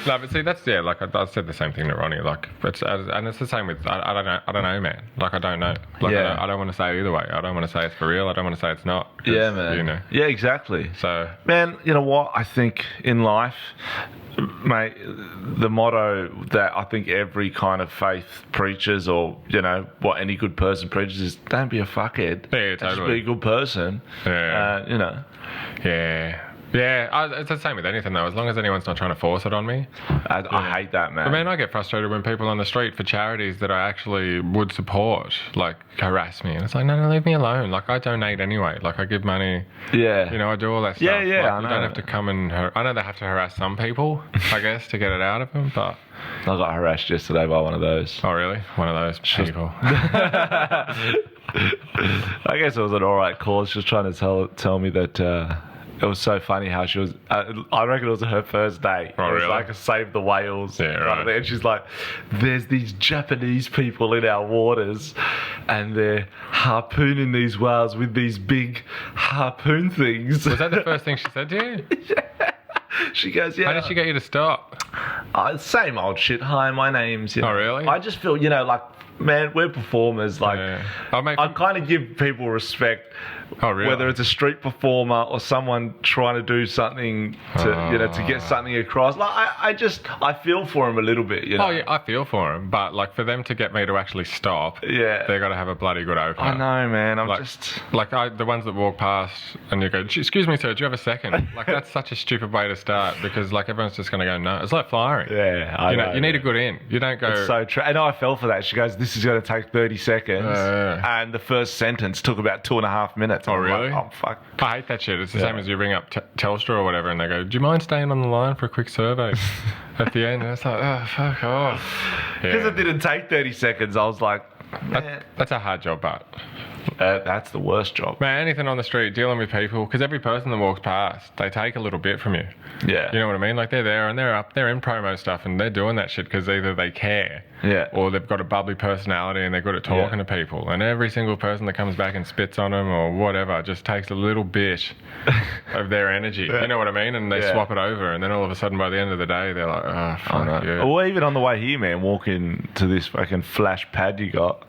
[SPEAKER 1] No, but see, that's like I said the same thing to Ronnie. Like, and it's the same with I don't know, man. Like, I don't know. Like, I don't want to say either way. I don't want to say it's for real. I don't want to say it's not.
[SPEAKER 2] Yeah, man.
[SPEAKER 1] You know.
[SPEAKER 2] Yeah, exactly.
[SPEAKER 1] So,
[SPEAKER 2] man, you know what? I think in life, mate, the motto that I think every kind of faith preaches, or what any good person preaches, is don't be a fuckhead.
[SPEAKER 1] Yeah, totally.
[SPEAKER 2] Just be a good person.
[SPEAKER 1] Yeah. Yeah. Yeah, it's the same with anything though. As long as anyone's not trying to force it on me.
[SPEAKER 2] I hate that, man.
[SPEAKER 1] But man, I get frustrated when people on the street for charities that I actually would support, like, harass me. And it's like, no, leave me alone. Like, I donate anyway. Like, I give money.
[SPEAKER 2] Yeah.
[SPEAKER 1] I do all that stuff.
[SPEAKER 2] Yeah,
[SPEAKER 1] like,
[SPEAKER 2] I know.
[SPEAKER 1] You don't have to come and... I know they have to harass some people, I guess, to get it out of them, but...
[SPEAKER 2] I got harassed yesterday by one of those.
[SPEAKER 1] Oh, really? One of those people.
[SPEAKER 2] I guess it was an alright cause. She was trying to tell me that... it was so funny how she was... I reckon it was her first day.
[SPEAKER 1] Oh,
[SPEAKER 2] it was
[SPEAKER 1] really?
[SPEAKER 2] like a Save the Whales.
[SPEAKER 1] Yeah, right.
[SPEAKER 2] And she's like, there's these Japanese people in our waters and they're harpooning these whales with these big harpoon things.
[SPEAKER 1] Was that the first thing she said to you?
[SPEAKER 2] Yeah. She goes, yeah.
[SPEAKER 1] How did she get you to stop?
[SPEAKER 2] Same old shit. Hi, my name's...
[SPEAKER 1] Oh, really?
[SPEAKER 2] I just feel, like, man, we're performers. Like,
[SPEAKER 1] Yeah.
[SPEAKER 2] I kind of give people respect.
[SPEAKER 1] Oh, really?
[SPEAKER 2] Whether it's a street performer or someone trying to do something to to get something across. Like, I feel for him a little bit.
[SPEAKER 1] Oh yeah, I feel for him, but like for them to get me to actually stop,
[SPEAKER 2] yeah,
[SPEAKER 1] they got to have a bloody good opener.
[SPEAKER 2] I know, man.
[SPEAKER 1] The ones that walk past and you go, "Excuse me, sir, do you have a second?" Like, that's such a stupid way to start, because like everyone's just going to go, "No." It's like flying.
[SPEAKER 2] Yeah, I know.
[SPEAKER 1] You need a good in. You don't go.
[SPEAKER 2] It's so true. And I fell for that. She goes, "This is going to take 30 seconds," and the first sentence took about 2.5 minutes.
[SPEAKER 1] Oh, really?
[SPEAKER 2] Like, oh, fuck.
[SPEAKER 1] I hate that shit. It's the same as you ring up Telstra or whatever and they go, "Do you mind staying on the line for a quick survey?" At the end, and it's like, oh, fuck off.
[SPEAKER 2] Because it didn't take 30 seconds, I was like, man.
[SPEAKER 1] That's a hard job, but...
[SPEAKER 2] that's the worst job.
[SPEAKER 1] Man, anything on the street, dealing with people, because every person that walks past, they take a little bit from you.
[SPEAKER 2] Yeah.
[SPEAKER 1] You know what I mean? Like, they're there and they're in promo stuff and they're doing that shit because either they care, or they've got a bubbly personality and they're good at talking to people. And every single person that comes back and spits on them or whatever just takes a little bit of their energy. You know what I mean? And they swap it over, and then all of a sudden by the end of the day, they're like, oh, fuck you.
[SPEAKER 2] Or even on the way here, man, walking to this fucking flash pad you got.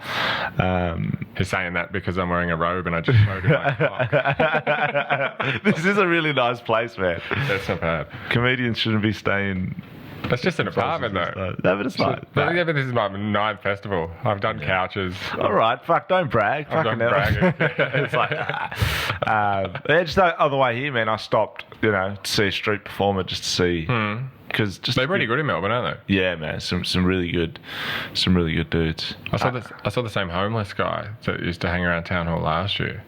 [SPEAKER 1] He's saying that because I'm wearing a robe and I just smoked in my cock.
[SPEAKER 2] This is a really nice place, man.
[SPEAKER 1] That's not bad.
[SPEAKER 2] Comedians shouldn't be staying...
[SPEAKER 1] That's just an apartment, though.
[SPEAKER 2] No, but it's not.
[SPEAKER 1] Yeah, but this is my 9th festival. I've done couches.
[SPEAKER 2] All right, fuck, don't brag.
[SPEAKER 1] I'm done bragging.
[SPEAKER 2] It's like... just on the way here, man, I stopped, to see a street performer just to see... Because
[SPEAKER 1] they're pretty good in Melbourne, aren't they?
[SPEAKER 2] Yeah, man, some really good dudes.
[SPEAKER 1] I saw the same homeless guy that used to hang around Town Hall last year.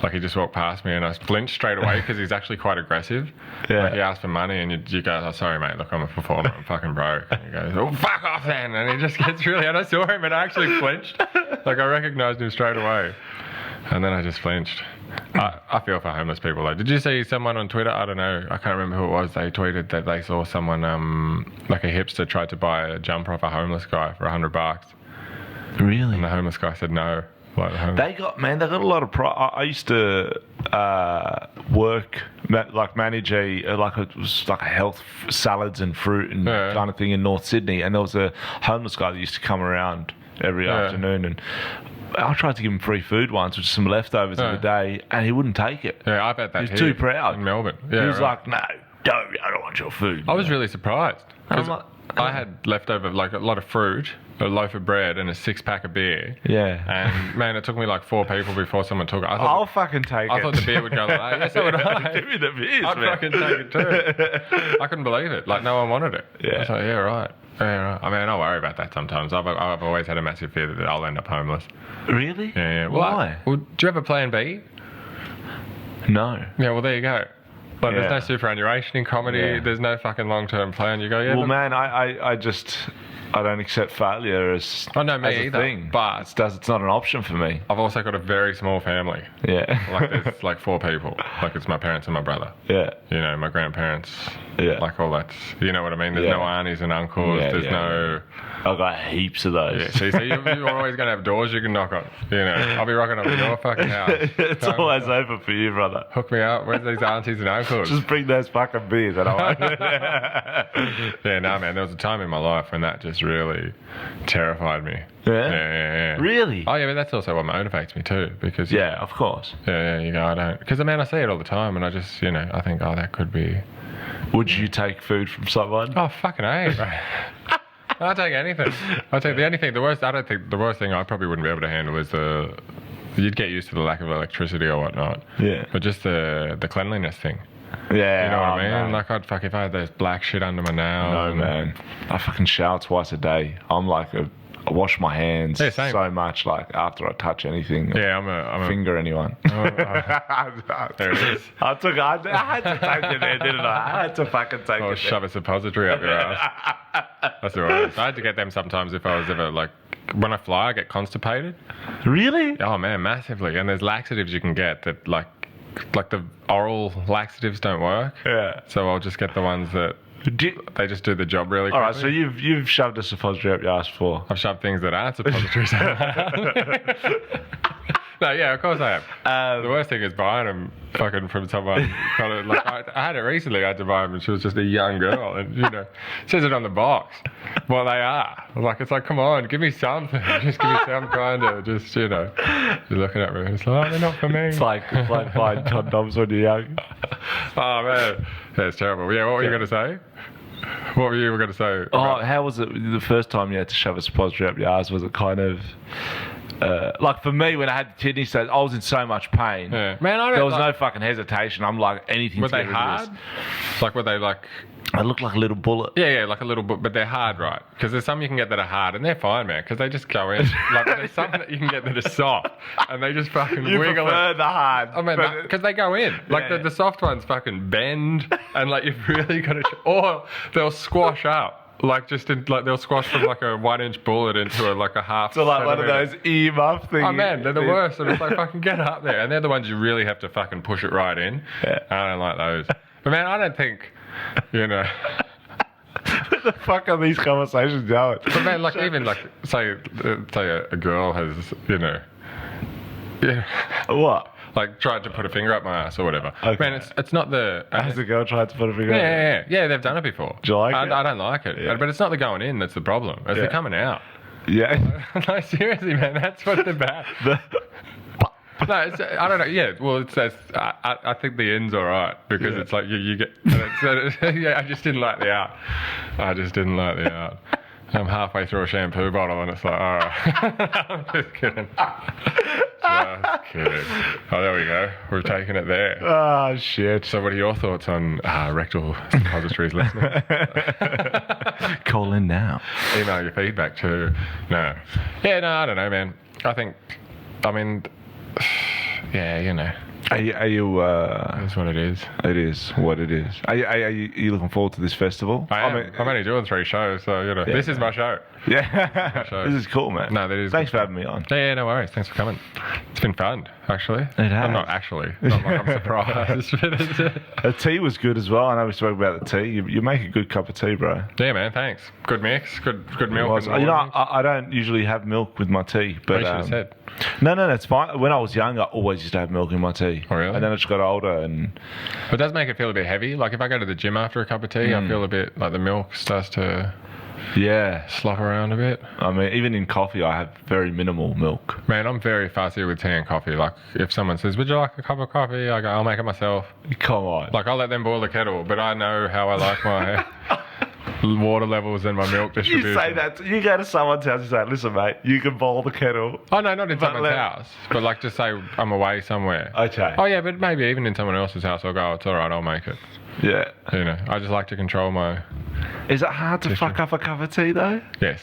[SPEAKER 1] Like, he just walked past me and I flinched straight away because he's actually quite aggressive.
[SPEAKER 2] Yeah.
[SPEAKER 1] Like, he asked for money and you go, "Oh, sorry, mate, look, I'm a performer, I'm fucking broke." And he goes, "Oh, fuck off then." And he just gets really... And I saw him and I actually flinched. Like, I recognised him straight away. And then I just flinched. I feel for homeless people, though. Did you see someone on Twitter? I don't know. I can't remember who it was. They tweeted that they saw someone, like a hipster, tried to buy a jumper off a homeless guy for $100.
[SPEAKER 2] Really?
[SPEAKER 1] And the homeless guy said no.
[SPEAKER 2] They got a lot of I used to manage a health salads and fruit and kind of thing in North Sydney, and there was a homeless guy that used to come around every afternoon, and I tried to give him free food once, which is some leftovers of the day, and he wouldn't take it.
[SPEAKER 1] Yeah, I bet that
[SPEAKER 2] he was too proud
[SPEAKER 1] in Melbourne. Yeah,
[SPEAKER 2] he was like, "No, I don't want your food."
[SPEAKER 1] I was really surprised because I had leftover, like, a lot of fruit, a loaf of bread, and a 6-pack of beer.
[SPEAKER 2] Yeah.
[SPEAKER 1] And man, it took me like 4 people before someone took it.
[SPEAKER 2] I'll fucking take it.
[SPEAKER 1] I thought the beer would go like that. Yes, so would I.
[SPEAKER 2] Give me the beers,
[SPEAKER 1] I'd
[SPEAKER 2] man.
[SPEAKER 1] fucking take it too. I couldn't believe it. Like, no one wanted it.
[SPEAKER 2] Yeah.
[SPEAKER 1] I was like, yeah, right. Yeah, right. I mean, I worry about that sometimes. I've always had a massive fear that I'll end up homeless.
[SPEAKER 2] Really?
[SPEAKER 1] Yeah.
[SPEAKER 2] Why?
[SPEAKER 1] Do you have a plan B?
[SPEAKER 2] No.
[SPEAKER 1] Yeah, well, there you go. But there's no superannuation in comedy.
[SPEAKER 2] Yeah.
[SPEAKER 1] There's no fucking long-term plan. You go, yeah.
[SPEAKER 2] Well, man, I don't accept failure as
[SPEAKER 1] me
[SPEAKER 2] as a
[SPEAKER 1] either,
[SPEAKER 2] thing.
[SPEAKER 1] but
[SPEAKER 2] it's not an option for me.
[SPEAKER 1] I've also got a very small family.
[SPEAKER 2] Yeah.
[SPEAKER 1] Like, there's like 4 people. Like, it's my parents and my brother.
[SPEAKER 2] Yeah.
[SPEAKER 1] My grandparents.
[SPEAKER 2] Yeah.
[SPEAKER 1] Like, all that. You know what I mean? There's no aunties and uncles. There's no...
[SPEAKER 2] I've got heaps of those.
[SPEAKER 1] Yeah, so you're always going to have doors you can knock on. You know, I'll be rocking up at your fucking house.
[SPEAKER 2] It's always open for you, brother.
[SPEAKER 1] Hook me up. Where's these aunties and uncles?
[SPEAKER 2] Just bring those fucking beers.
[SPEAKER 1] Yeah, no, man. There was a time in my life when that just really terrified me. Yeah.
[SPEAKER 2] Really?
[SPEAKER 1] Oh, yeah, but that's also what motivates me too. Because
[SPEAKER 2] yeah, of course.
[SPEAKER 1] Yeah, you go, I don't. Because, man, I see it all the time and I just, you know, I think, oh, that could be.
[SPEAKER 2] Would you take food from someone?
[SPEAKER 1] Oh, fucking A, bro. I'll take anything. I'll take anything. The worst thing I probably wouldn't be able to handle is you'd get used to the lack of electricity or whatnot.
[SPEAKER 2] Yeah.
[SPEAKER 1] But just the cleanliness thing.
[SPEAKER 2] Yeah.
[SPEAKER 1] You know what I mean?
[SPEAKER 2] Man.
[SPEAKER 1] Like, if I had those black shit under my nails.
[SPEAKER 2] No, man. I fucking shower twice a day. I'm like I wash my hands so much, like, after I touch anything.
[SPEAKER 1] Yeah, I'm a
[SPEAKER 2] finger anyone.
[SPEAKER 1] There it is.
[SPEAKER 2] I had to take it there, didn't I? I had to fucking take it.
[SPEAKER 1] Shove a suppository up your ass. That's the worst. I had to get them sometimes if I was ever, like, when I fly, I get constipated.
[SPEAKER 2] Really?
[SPEAKER 1] Oh, man, massively. And there's laxatives you can get that, like the oral laxatives don't work.
[SPEAKER 2] Yeah.
[SPEAKER 1] So I'll just get the ones that they just do the job really quickly.
[SPEAKER 2] All right, so you've shoved a suppository up your ass before.
[SPEAKER 1] I've shoved things that aren't suppositories. No, yeah, of course I have. The worst thing is buying them fucking from someone. Kind of like I had it recently. I had to buy them, and she was just a young girl, and you know, it says it on the box what they are. Like it's like, come on, give me something. Just give me some kind of just you're looking at me. And it's like, oh, they're not for me.
[SPEAKER 2] It's like buying condoms when you're young.
[SPEAKER 1] Oh man, that's terrible. Yeah, what were you going to say? What were you going to say?
[SPEAKER 2] Oh, how was it the first time you had to shove a suppository up your ass? Was it kind of like for me when I had the kidney stones, I was in so much pain.
[SPEAKER 1] Yeah. Man,
[SPEAKER 2] there was no fucking hesitation. I'm like anything.
[SPEAKER 1] Were they hard? Like were they like?
[SPEAKER 2] They look like a little bullet.
[SPEAKER 1] Yeah, like a little bullet, but they're hard, right? Because there's some you can get that are hard, and they're fine, man. Because they just go in. Like there's some that you can get that are soft, and they just fucking
[SPEAKER 2] you
[SPEAKER 1] wiggle.
[SPEAKER 2] Prefer the hard.
[SPEAKER 1] I mean, because they go in. Like the soft ones fucking bend, and like you've really got to. Or they'll squash up. Like they'll squash from like a 1-inch bullet into like a half.
[SPEAKER 2] So like one of those earmuff things.
[SPEAKER 1] Oh man, they're the worst. And it's like fucking get up there, and they're the ones you really have to fucking push it right in.
[SPEAKER 2] Yeah.
[SPEAKER 1] I don't like those. But man, I don't think,
[SPEAKER 2] What the fuck are these conversations going?
[SPEAKER 1] But man, like even like say a girl has
[SPEAKER 2] What?
[SPEAKER 1] like tried to put a finger up my ass or whatever.
[SPEAKER 2] Okay.
[SPEAKER 1] Man, it's not the.
[SPEAKER 2] Has the girl tried to put a finger up?
[SPEAKER 1] Yeah. They've done it before.
[SPEAKER 2] Do you like it?
[SPEAKER 1] I don't like it, but it's not the going in that's the problem. It's the coming out.
[SPEAKER 2] Yeah.
[SPEAKER 1] No, seriously, man, that's what they're bad. No, I don't know. Yeah, well, I think the end's all right because it's like you get. I just didn't like the out. I'm halfway through a shampoo bottle and it's like, all right. I'm just kidding. Just kidding. Oh, there we go. We've taken it there.
[SPEAKER 2] Oh, shit.
[SPEAKER 1] So what are your thoughts on rectal suppositories, listening?
[SPEAKER 2] Call in now.
[SPEAKER 1] Email your feedback too. No. Yeah, no, I don't know, man. I mean, yeah, you know.
[SPEAKER 2] Are you
[SPEAKER 1] That's what it is.
[SPEAKER 2] It is what it is. Are you looking forward to this festival?
[SPEAKER 1] I am. I'm only doing 3 shows, so, you know, this is my show.
[SPEAKER 2] Yeah. This is cool, man.
[SPEAKER 1] No, that is.
[SPEAKER 2] Thanks for having me on.
[SPEAKER 1] Yeah, no worries. Thanks for coming. It's been fun, actually.
[SPEAKER 2] It has.
[SPEAKER 1] Not actually. Not like I'm surprised.
[SPEAKER 2] The tea was good as well. I know we spoke about the tea. You make a good cup of tea, bro.
[SPEAKER 1] Yeah, man. Thanks. Good mix. Good milk.
[SPEAKER 2] You know, I don't usually have milk with my tea, but
[SPEAKER 1] you should have said.
[SPEAKER 2] No, that's fine. When I was young, I always used to have milk in my tea.
[SPEAKER 1] Oh, really?
[SPEAKER 2] And then I just got older, and
[SPEAKER 1] But it does make it feel a bit heavy. Like if I go to the gym after a cup of tea, I feel a bit like the milk starts to slop around a bit.
[SPEAKER 2] I mean, even in coffee, I have very minimal milk.
[SPEAKER 1] Man, I'm very fussy with tea and coffee. Like if someone says, "Would you like a cup of coffee?" I go, "I'll make it myself."
[SPEAKER 2] Come on.
[SPEAKER 1] Like I'll let them boil the kettle, but I know how I like my water levels and my milk distribution.
[SPEAKER 2] You say that. You go to someone's house and say, "Listen, mate, you can boil the kettle."
[SPEAKER 1] Oh no, not in someone's house, but like just say I'm away somewhere.
[SPEAKER 2] Okay.
[SPEAKER 1] Oh yeah, but maybe even in someone else's house, I'll go. It's all right, I'll make it.
[SPEAKER 2] Yeah.
[SPEAKER 1] You know, I just like to control my.
[SPEAKER 2] Is it hard to fuck up a cup of tea though?
[SPEAKER 1] Yes.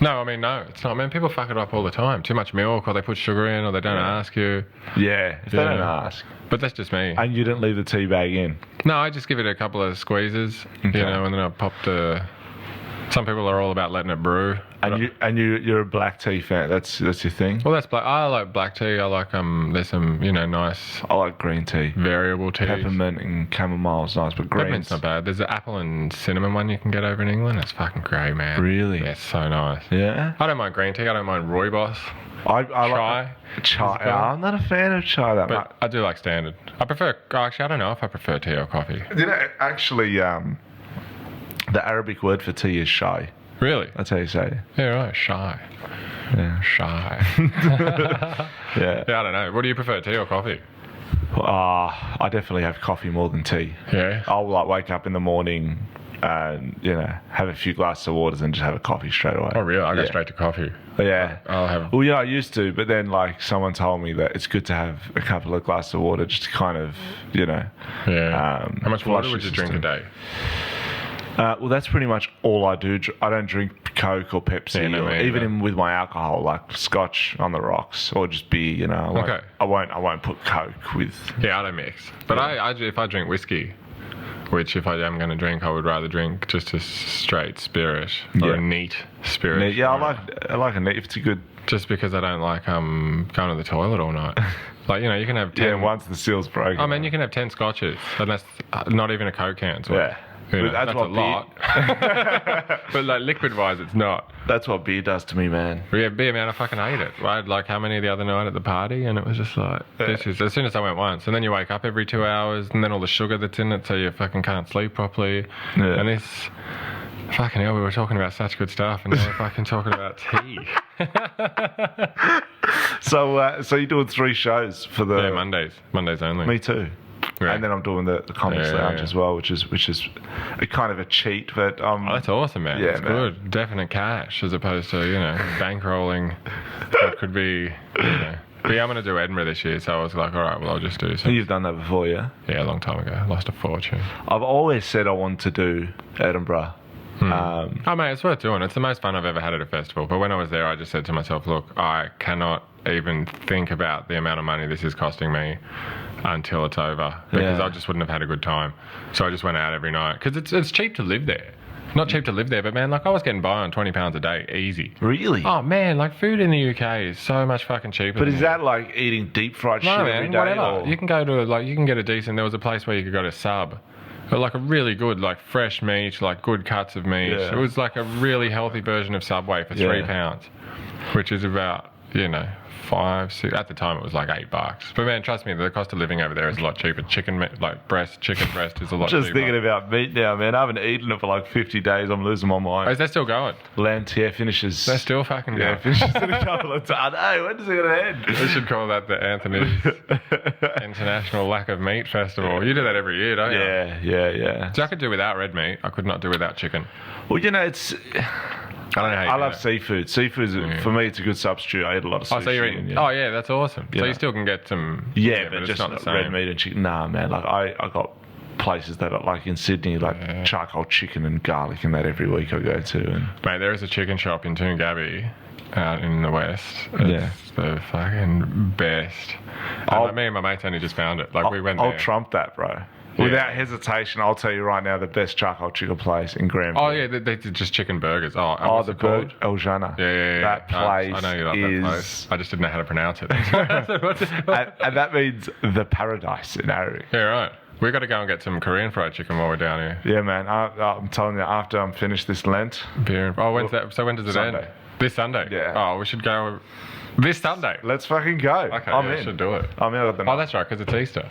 [SPEAKER 1] No, I mean no, it's not. Man, people fuck it up all the time. Too much milk, or they put sugar in, or they don't ask you.
[SPEAKER 2] Yeah. If they don't ask.
[SPEAKER 1] But that's just me.
[SPEAKER 2] And you didn't leave the tea bag in.
[SPEAKER 1] No, I just give it a couple of squeezes, you know, and then I pop the Some people are all about letting it brew.
[SPEAKER 2] And you're a black tea fan. That's your thing.
[SPEAKER 1] Well, that's black. I like black tea. I like there's some nice.
[SPEAKER 2] I like green tea.
[SPEAKER 1] Variable teas.
[SPEAKER 2] Peppermint and chamomile's nice, but
[SPEAKER 1] peppermint's not bad. There's an apple and cinnamon one you can get over in England. It's fucking great, man.
[SPEAKER 2] Really?
[SPEAKER 1] Yeah, it's so nice.
[SPEAKER 2] Yeah.
[SPEAKER 1] I don't mind green tea. I don't mind rooibos.
[SPEAKER 2] I
[SPEAKER 1] chai.
[SPEAKER 2] Like chai. I'm not a fan of chai that much.
[SPEAKER 1] I do like standard. I prefer. Actually, I don't know if I prefer tea or coffee.
[SPEAKER 2] Actually, the Arabic word for tea is shai.
[SPEAKER 1] Really?
[SPEAKER 2] That's how you say it.
[SPEAKER 1] Yeah, right. Shy.
[SPEAKER 2] Yeah.
[SPEAKER 1] Shy.
[SPEAKER 2] Yeah.
[SPEAKER 1] Yeah, I don't know. What do you prefer, tea or coffee?
[SPEAKER 2] I definitely have coffee more than tea.
[SPEAKER 1] Yeah.
[SPEAKER 2] I'll wake up in the morning and have a few glasses of water and just have a coffee straight away.
[SPEAKER 1] Oh, really? I go straight to coffee.
[SPEAKER 2] Yeah.
[SPEAKER 1] I'll have.
[SPEAKER 2] Well, yeah, I used to, but then someone told me that it's good to have a couple of glasses of water just to kind of,
[SPEAKER 1] Yeah. How much water would you drink a day?
[SPEAKER 2] Well, that's pretty much all I do. I don't drink Coke or Pepsi, or even with my alcohol, like Scotch on the rocks, or just beer.
[SPEAKER 1] Okay.
[SPEAKER 2] I won't put Coke with.
[SPEAKER 1] Yeah, I don't mix. But if I drink whiskey, which if I am going to drink, I would rather drink just a straight spirit or a neat spirit.
[SPEAKER 2] Yeah, I like a neat. If it's a good.
[SPEAKER 1] Just because I don't like going to the toilet all night. You can have 10.
[SPEAKER 2] Yeah, once the seal's broken.
[SPEAKER 1] I mean, you can have 10 scotches, and that's not even a Coke can. So
[SPEAKER 2] yeah.
[SPEAKER 1] that's a lot. But liquid-wise, it's not.
[SPEAKER 2] That's what beer does to me, man.
[SPEAKER 1] Yeah, beer, man, I fucking hate it. I had how many the other night at the party, and it was just this is, as soon as I went once, and then you wake up every 2 hours, and then all the sugar that's in it, so you fucking can't sleep properly. Yeah. And this, fucking hell, we were talking about such good stuff, and now we're fucking talking about tea.
[SPEAKER 2] So you're doing 3 shows for the...
[SPEAKER 1] Yeah, Mondays only.
[SPEAKER 2] Me too. Yeah. And then I'm doing the Comics Lounge as well, which is a kind of a cheat, but
[SPEAKER 1] that's awesome, man. Yeah, it's good. Definite cash as opposed to bankrolling what could be. But yeah, I'm going to do Edinburgh this year, so I was like, all right, well, I'll just do something.
[SPEAKER 2] You've done that before, yeah?
[SPEAKER 1] Yeah, a long time ago. Lost a fortune.
[SPEAKER 2] I've always said I want to do Edinburgh.
[SPEAKER 1] Oh, mate, it's worth doing. It's the most fun I've ever had at a festival. But when I was there, I just said to myself, look, I cannot even think about the amount of money this is costing me until it's over, because I just wouldn't have had a good time. So I just went out every night, because it's cheap to live there. Not cheap to live there, but man, I was getting by on £20 a day, easy.
[SPEAKER 2] Really?
[SPEAKER 1] Oh man, food in the UK is so much fucking cheaper.
[SPEAKER 2] But is that like eating deep fried shit every day?
[SPEAKER 1] Whatever.
[SPEAKER 2] Or?
[SPEAKER 1] You can go to you can get a decent. There was a place where you could go to Sub, but a really good fresh meat, good cuts of meat. Yeah. It was a really healthy version of Subway for £3, which is about 5, 6. At the time, it was $8. But man, trust me, the cost of living over there is a lot cheaper. Chicken breast is a lot cheaper.
[SPEAKER 2] Just thinking about meat now, man. I haven't eaten it for 50 days. I'm losing my mind.
[SPEAKER 1] Oh, is that still going?
[SPEAKER 2] Lent, finishes.
[SPEAKER 1] They're still fucking going.
[SPEAKER 2] Yeah, finishes in a couple of times. Hey, when does it going to end?
[SPEAKER 1] We should call that the Anthony's International Lack of Meat Festival. You do that every year, don't you?
[SPEAKER 2] Yeah.
[SPEAKER 1] So I could do without red meat. I could not do without chicken.
[SPEAKER 2] Well, it's...
[SPEAKER 1] I don't know how you
[SPEAKER 2] I love seafood. Seafood, for me, it's a good substitute. I eat a lot of sushi.
[SPEAKER 1] Oh, so you're eating... Oh, yeah, that's awesome. So you still can get some...
[SPEAKER 2] Yeah, but just not the same. Red meat and chicken. Nah, man. I got places that are in Sydney, charcoal chicken and garlic and that every week I go to. And
[SPEAKER 1] mate, there is a chicken shop in Toongabbie out in the west. It's the fucking best. Me and my mates only just found it. We went there.
[SPEAKER 2] I'll trump that, bro. Yeah. Without hesitation, I'll tell you right now, the best charcoal chicken place in Granville.
[SPEAKER 1] Oh, yeah, they did just chicken burgers.
[SPEAKER 2] The bird, El Jana.
[SPEAKER 1] Yeah.
[SPEAKER 2] That place
[SPEAKER 1] I know you love that place. I just didn't know how to pronounce it.
[SPEAKER 2] and that means the paradise in Arabic.
[SPEAKER 1] Yeah, right. We got to go and get some Korean fried chicken while we're down here.
[SPEAKER 2] Yeah, man. I'm telling you, after I'm finished this Lent.
[SPEAKER 1] When's that? So when does it end? This Sunday?
[SPEAKER 2] Yeah.
[SPEAKER 1] Oh, we should go... This Sunday?
[SPEAKER 2] Let's fucking go.
[SPEAKER 1] Okay, I should do it.
[SPEAKER 2] I'm in.
[SPEAKER 1] Oh, that's right, because it's Easter.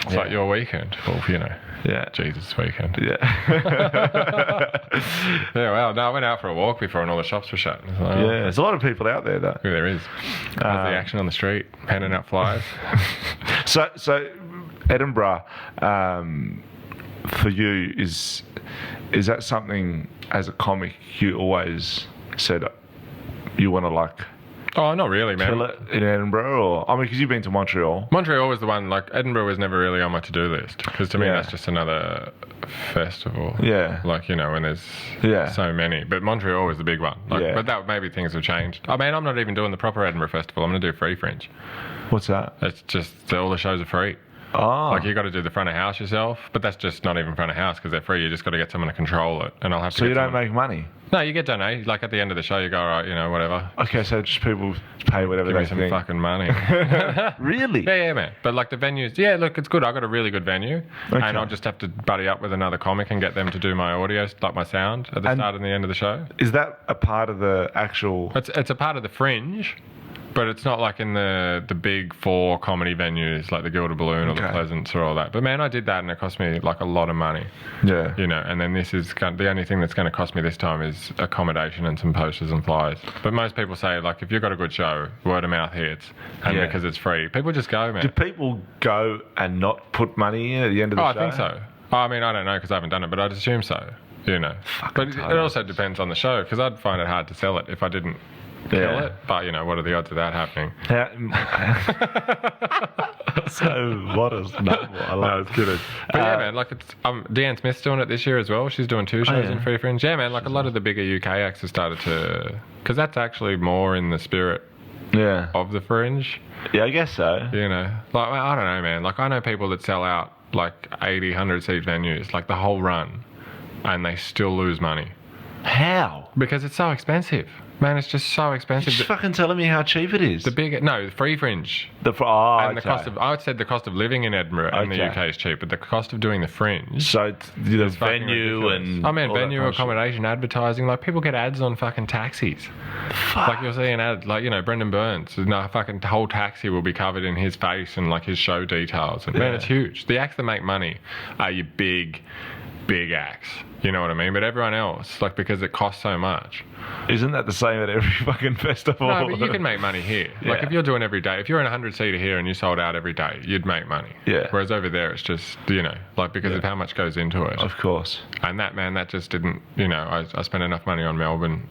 [SPEAKER 1] It's your weekend. Well,
[SPEAKER 2] Yeah.
[SPEAKER 1] Jesus' weekend.
[SPEAKER 2] Yeah.
[SPEAKER 1] Yeah, well, no, I went out for a walk before and all the shops were shut.
[SPEAKER 2] There's a lot of people out there, though.
[SPEAKER 1] Yeah, there is. There's the action on the street, handing out flyers.
[SPEAKER 2] So Edinburgh, for you, is that something, as a comic, you always said you want to
[SPEAKER 1] Oh, not really, man.
[SPEAKER 2] Kill it in Edinburgh, or because you've been to Montreal.
[SPEAKER 1] Montreal was the one. Edinburgh was never really on my to-do list, because to me that's just another festival.
[SPEAKER 2] Yeah.
[SPEAKER 1] When there's so many. But Montreal was the big one. But that maybe things have changed. I mean, I'm not even doing the proper Edinburgh festival. I'm going to do Free Fringe.
[SPEAKER 2] What's that?
[SPEAKER 1] It's just all the shows are free.
[SPEAKER 2] Oh.
[SPEAKER 1] Like, you got to do the front of house yourself, but that's just not even front of house because they're free. You just got to get someone to control it, and I'll have to.
[SPEAKER 2] So
[SPEAKER 1] get
[SPEAKER 2] you don't
[SPEAKER 1] someone...
[SPEAKER 2] make money?
[SPEAKER 1] No, you get donated. Like, at the end of the show, you go, all right, whatever.
[SPEAKER 2] Okay, so just people pay whatever
[SPEAKER 1] Give
[SPEAKER 2] they
[SPEAKER 1] me some
[SPEAKER 2] think.
[SPEAKER 1] fucking money.
[SPEAKER 2] Really?
[SPEAKER 1] Yeah, man. But like the venues, yeah, look, it's good. I got a really good venue,
[SPEAKER 2] Okay.
[SPEAKER 1] and I'll just have to buddy up with another comic and get them to do my audio, like my sound at the start and the end of the show.
[SPEAKER 2] Is that a part of the actual...
[SPEAKER 1] It's a part of the Fringe, but it's not like in the big 4 comedy venues like the Gilded Balloon or the Pleasance or all that. But man, I did that and it cost me like a lot of money.
[SPEAKER 2] Yeah.
[SPEAKER 1] And then this is the only thing that's going to cost me this time is accommodation and some posters and flyers. But most people say, like, if you've got a good show, word of mouth hits, and because it's free, people just go, man.
[SPEAKER 2] Do people go and not put money in at the end of the show?
[SPEAKER 1] I think so. I mean, I don't know because I haven't done it, but I'd assume so. But it also depends on the show because I'd find it hard to sell it if I didn't kill it. But what are the odds of that happening?
[SPEAKER 2] So modest. No, I
[SPEAKER 1] was kidding. But yeah, man, like it's Deanne Smith's doing it this year as well. She's doing 2 shows in Free Fringe. Yeah, man, like a lot of the bigger UK acts have started to, because that's actually more in the spirit of the Fringe.
[SPEAKER 2] Yeah, I guess so.
[SPEAKER 1] Like I don't know, man. Like I know people that sell out like 80, 100 seat venues, like the whole run, and they still lose money.
[SPEAKER 2] How?
[SPEAKER 1] Because it's so expensive. Man, it's just so expensive.
[SPEAKER 2] You're just fucking telling me how cheap it is.
[SPEAKER 1] The Free Fringe.
[SPEAKER 2] The
[SPEAKER 1] cost of, I would say the cost of living in Edinburgh in the UK is cheap, but the cost of doing the Fringe.
[SPEAKER 2] So the venue and
[SPEAKER 1] venue, accommodation, advertising. Like people get ads on fucking taxis.
[SPEAKER 2] Fuck.
[SPEAKER 1] Like you'll see an ad, like Brendan Burns. Fucking whole taxi will be covered in his face and like his show details. And man, it's huge. The acts that make money are your big acts. You know what I mean? But everyone else, like, because it costs so much.
[SPEAKER 2] Isn't that the same at every fucking festival?
[SPEAKER 1] No, but you can make money here. Like, if you're doing every day, if you're in a 100-seater here and you sold out every day, you'd make money.
[SPEAKER 2] Yeah.
[SPEAKER 1] Whereas over there, it's just, because of how much goes into it.
[SPEAKER 2] Of course.
[SPEAKER 1] And that just didn't, I spent enough money on Melbourne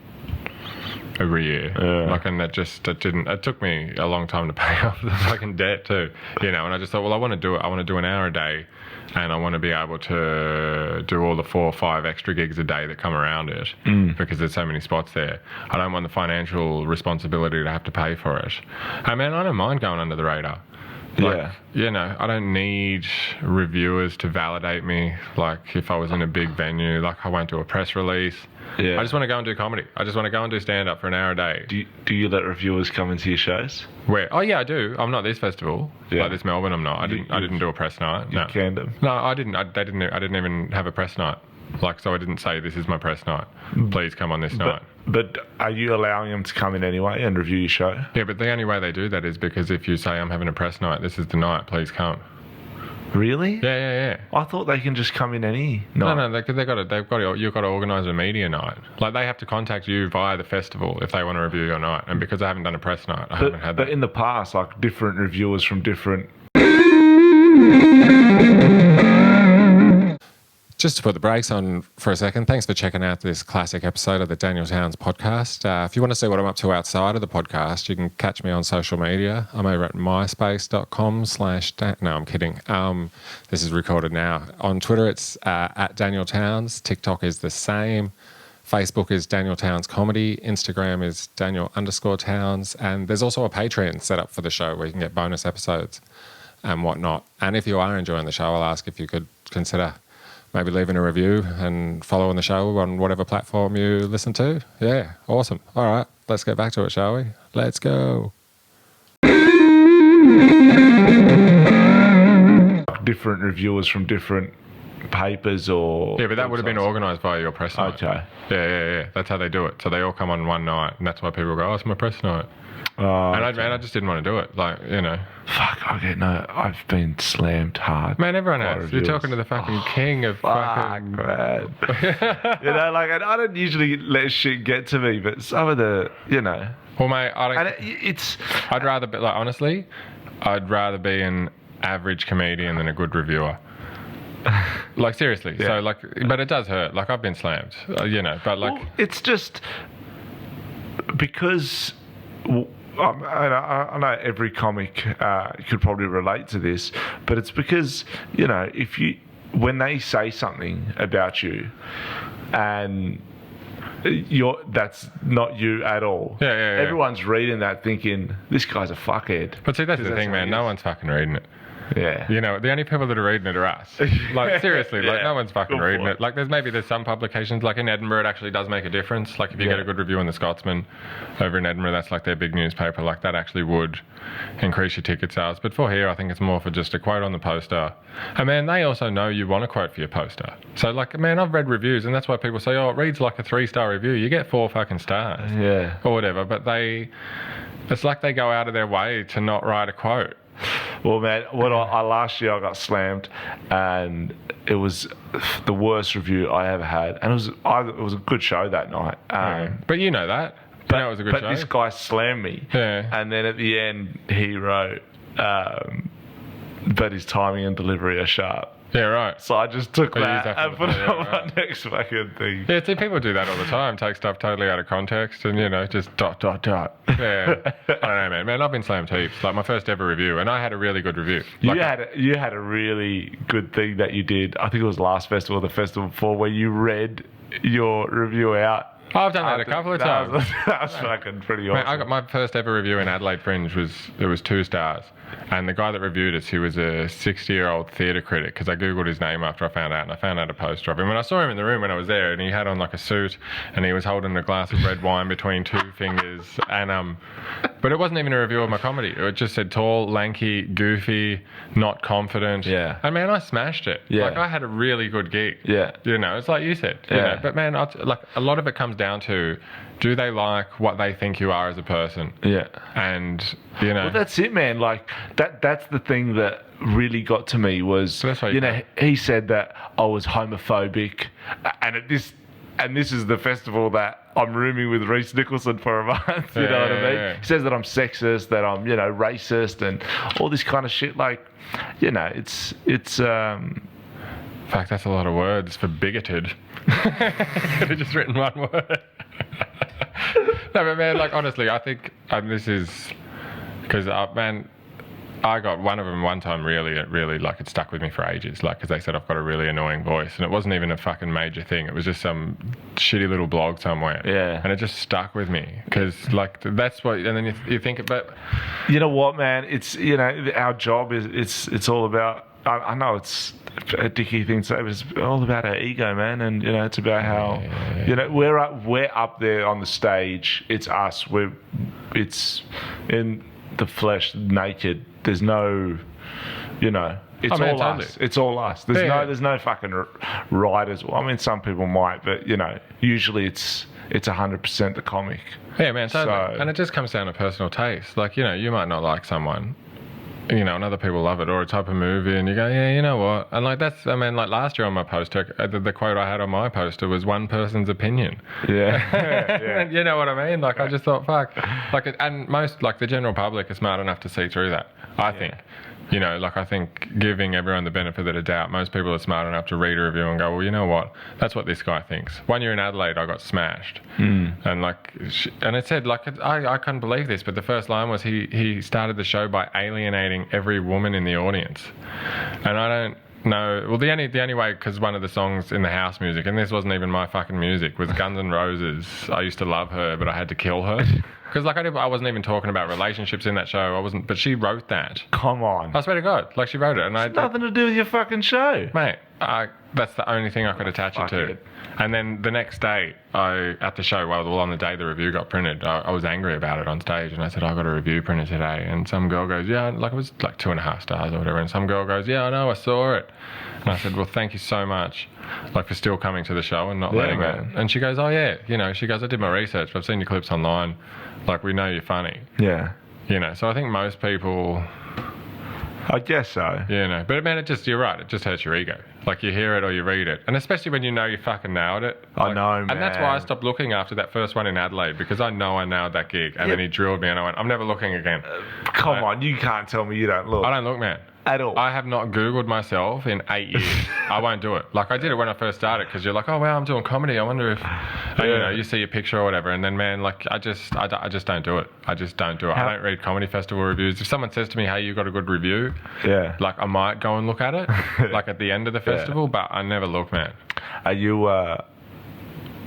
[SPEAKER 1] every year.
[SPEAKER 2] Yeah.
[SPEAKER 1] Like, and it took me a long time to pay off the fucking debt too. And I just thought, well, I want to do it. I want to do an hour a day. And I want to be able to do all the 4 or 5 extra gigs a day that come around it because there's so many spots there. I don't want the financial responsibility to have to pay for it. I mean, I don't mind going under the radar. Like, I don't need reviewers to validate me. Like, if I was in a big venue, like I won't do a press release. Yeah. I just want to go and do comedy. I just want to go and do stand-up for an hour a day.
[SPEAKER 2] Do you let reviewers come into your shows?
[SPEAKER 1] Where? Oh, yeah, I do. I'm not this festival. Yeah. Like this Melbourne, I'm not. I didn't do a press night.
[SPEAKER 2] You canned them?
[SPEAKER 1] No, I didn't. I didn't even have a press night. Like, so I didn't say, this is my press night. Please come on this night.
[SPEAKER 2] But are you allowing them to come in anyway and review your show?
[SPEAKER 1] Yeah, but the only way they do that is because if you say, I'm having a press night, this is the night, please come.
[SPEAKER 2] Really?
[SPEAKER 1] Yeah.
[SPEAKER 2] I thought they can just come in any night.
[SPEAKER 1] No, you've got to organise a media night. Like, they have to contact you via the festival if they want to review your night. And because I haven't done a press night, I haven't had that.
[SPEAKER 2] But in the past, like, different reviewers from different...
[SPEAKER 1] Just to put the brakes on for a second, thanks for checking out this classic episode of the Daniel Towns podcast. If you want to see what I'm up to outside of the podcast, you can catch me on social media. I'm over at myspace.com/... No, I'm kidding. This is recorded now. On Twitter, it's at Daniel Towns. TikTok is the same. Facebook is Daniel Towns Comedy. Instagram is Daniel_Towns. And there's also a Patreon set up for the show where you can get bonus episodes and whatnot. And if you are enjoying the show, I'll ask if you could consider maybe leaving a review and following the show on whatever platform you listen to. Yeah, awesome. All right, let's get back to it, shall we? Let's go.
[SPEAKER 2] Different reviewers from different papers or...
[SPEAKER 1] Yeah, but that would have been organised via your press night.
[SPEAKER 2] Okay.
[SPEAKER 1] Yeah. That's how they do it. So they all come on one night, and that's why people go, oh, it's my press night. I just didn't want to do it. Like,
[SPEAKER 2] Fuck, I've been slammed hard.
[SPEAKER 1] Man, everyone has. You're talking to the fucking king of fucking...
[SPEAKER 2] man. And I don't usually let shit get to me, but some of the,
[SPEAKER 1] Well, mate,
[SPEAKER 2] I'd
[SPEAKER 1] rather be, like, honestly, I'd rather be an average comedian than a good reviewer. Like, seriously. Yeah. So, like, but it does hurt. Like, I've been slammed, but like...
[SPEAKER 2] Well, it's just because... I know every comic could probably relate to this, but it's because, when they say something about you and that's not you at all.
[SPEAKER 1] Yeah.
[SPEAKER 2] Everyone's reading that thinking, this guy's a fuckhead.
[SPEAKER 1] But see, that's the thing, man. No one's fucking reading it.
[SPEAKER 2] Yeah.
[SPEAKER 1] You know, the only people that are reading it are us. Like, seriously, like, no one's fucking reading it. Like, there's some publications, like in Edinburgh, it actually does make a difference. Like, if you get a good review in the Scotsman over in Edinburgh, that's like their big newspaper. Like, that actually would increase your ticket sales. But for here, I think it's more for just a quote on the poster. And man, they also know you want a quote for your poster. So, like, man, I've read reviews, and that's why people say, oh, it reads like a 3-star review. You get 4 fucking stars.
[SPEAKER 2] Yeah.
[SPEAKER 1] Or whatever. But it's like they go out of their way to not write a quote.
[SPEAKER 2] Well, man, last year I got slammed, and it was the worst review I ever had, and it was a good show that night.
[SPEAKER 1] But you know that. You know it was a good show.
[SPEAKER 2] But this guy slammed me, and then at the end he wrote, "But his timing and delivery are sharp."
[SPEAKER 1] Yeah, right.
[SPEAKER 2] So I just took that and put it on my next fucking thing.
[SPEAKER 1] Yeah, see, people do that all the time. Take stuff totally out of context and, you know, just ... Yeah. I don't know, man. Man, I've been slammed heaps. Like, my first ever review, and I had a really good review.
[SPEAKER 2] You had a really good thing that you did. I think it was last festival, the festival before, where you read your review out.
[SPEAKER 1] I've done that a couple of times.
[SPEAKER 2] That was fucking pretty awesome.
[SPEAKER 1] Man, I got my first ever review in Adelaide Fringe was 2 stars. And the guy that reviewed us, he was a 60-year-old theatre critic, because I Googled his name after I found out, and I found out a poster of him. And I saw him in the room when I was there, and he had on like a suit, and he was holding a glass of red wine between 2 fingers. And but it wasn't even a review of my comedy. It just said tall, lanky, goofy, not confident.
[SPEAKER 2] Yeah.
[SPEAKER 1] And man, I smashed it.
[SPEAKER 2] Yeah.
[SPEAKER 1] Like, I had a really good gig.
[SPEAKER 2] Yeah.
[SPEAKER 1] You know, it's like you said. You know? But man, like, a lot of it comes down to, do they like what they think you are as a person?
[SPEAKER 2] Yeah.
[SPEAKER 1] And, you know.
[SPEAKER 2] Well, that's it, man. Like, that's the thing that really got to me was, you know, he said that I was homophobic, and this is the festival that I'm rooming with Reece Nicholson for a month. You know what I mean?
[SPEAKER 1] Yeah.
[SPEAKER 2] He says that I'm sexist, that I'm, you know, racist, and all this kind of shit. Like, you know, it's.
[SPEAKER 1] In fact, that's a lot of words for bigoted. Could have just written one word. No, but man, like, honestly, I think this is because, man, I got one of them one time really, like, it stuck with me for ages, like, because they said I've got a really annoying voice, and it wasn't even a fucking major thing. It was just some shitty little blog somewhere. Yeah. And it just stuck with me, because, like, that's what, and then you think, but...
[SPEAKER 2] You know what, man? It's, you know, our job is, it's all about, I know it's a dicky thing to say, but it's all about our ego, man. And, you know, it's about how, you know, we're up there on the stage. It's us. It's in the flesh, naked. There's no, you know, it's all us. It's all us. There's no fucking writers. Well, I mean, some people might, but, you know, usually it's 100% the comic.
[SPEAKER 1] Yeah, man, totally. And it just comes down to personal taste. Like, you know, you might not like someone, you know, and other people love it, or a type of movie, and you go, yeah, you know what? And, like, that's, I mean, like, last year on my poster, the quote I had on my poster was one person's opinion. Yeah. You know what I mean? Like, I just thought, fuck. Like, and most, like, the general public is smart enough to see through that, I think. You know, like, I think giving everyone the benefit of the doubt, most people are smart enough to read a review and go, well, you know what? That's what this guy thinks. One year in Adelaide, I got smashed. And, like, and it said, like, I couldn't believe this, but the first line was he started the show by alienating every woman in the audience. And I don't know. Well, the only way, because one of the songs in the house music, and this wasn't even my fucking music, was Guns N' Roses. I used to love her, but I had to kill her. Because, like, I wasn't even talking about relationships in that show. But she wrote that.
[SPEAKER 2] Come on.
[SPEAKER 1] I swear to God. Like, she wrote it. And
[SPEAKER 2] it's nothing to do with your fucking show.
[SPEAKER 1] Mate, that's the only thing I could attach it to. And then the next day, at the show, well, on the day the review got printed, I was angry about it on stage. And I said, I got a review printed today. And some girl goes, yeah, like, it was like 2.5 stars or whatever. And some girl goes, yeah, I know, I saw it. And I said, well, thank you so much, like, for still coming to the show and not letting it. And she goes, oh, yeah. You know, she goes, I did my research. I've seen your clips online. Like, we know you're funny. Yeah. You know, so I think most people...
[SPEAKER 2] I guess so.
[SPEAKER 1] You know, but man, you're right, it just hurts your ego. Like, you hear it or you read it. And especially when you know you fucking nailed it. Like,
[SPEAKER 2] I know, man.
[SPEAKER 1] And that's why I stopped looking after that first one in Adelaide, because I know I nailed that gig. And then he drilled me and I went, I'm never looking again.
[SPEAKER 2] Come on, you can't tell me you don't look.
[SPEAKER 1] I don't look, man.
[SPEAKER 2] At all.
[SPEAKER 1] I have not Googled myself in 8 years. I won't do it. Like, I did it when I first started, because you're like, oh, wow, I'm doing comedy. I wonder if, you know, you see your picture or whatever. And then, man, like, I just don't do it. I just don't do it. I don't read comedy festival reviews. If someone says to me, hey, you got a good review, like, I might go and look at it, like, at the end of the festival, but I never look, man.
[SPEAKER 2] Are you,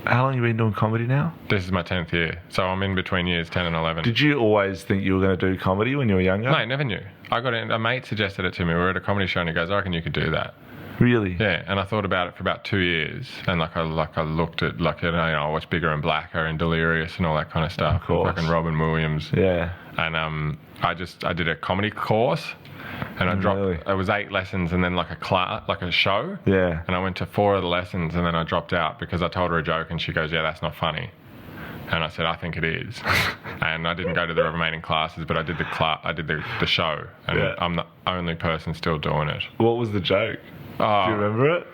[SPEAKER 2] How long have you been doing comedy now?
[SPEAKER 1] This is my 10th year, so I'm in between years 10 and 11.
[SPEAKER 2] Did you always think you were going to do comedy when you were younger?
[SPEAKER 1] Mate, never knew. I got in. A mate suggested it to me. We were at a comedy show, and he goes, "I reckon you could do that."
[SPEAKER 2] Really?
[SPEAKER 1] Yeah, and I thought about it for about 2 years, and I looked at I watched Bigger and Blacker and Delirious and all that kind of stuff.
[SPEAKER 2] Of course.
[SPEAKER 1] Fucking Robin Williams.
[SPEAKER 2] Yeah.
[SPEAKER 1] And I did a comedy course, and I dropped.
[SPEAKER 2] Really?
[SPEAKER 1] It was 8 lessons, and then like a show.
[SPEAKER 2] Yeah.
[SPEAKER 1] And I went to 4 of the lessons, and then I dropped out because I told her a joke, and she goes, "Yeah, that's not funny." And I said, "I think it is." And I didn't go to the remaining classes, but I did the show, and
[SPEAKER 2] Yeah.
[SPEAKER 1] I'm the only person still doing it.
[SPEAKER 2] What was the joke? Do you remember it?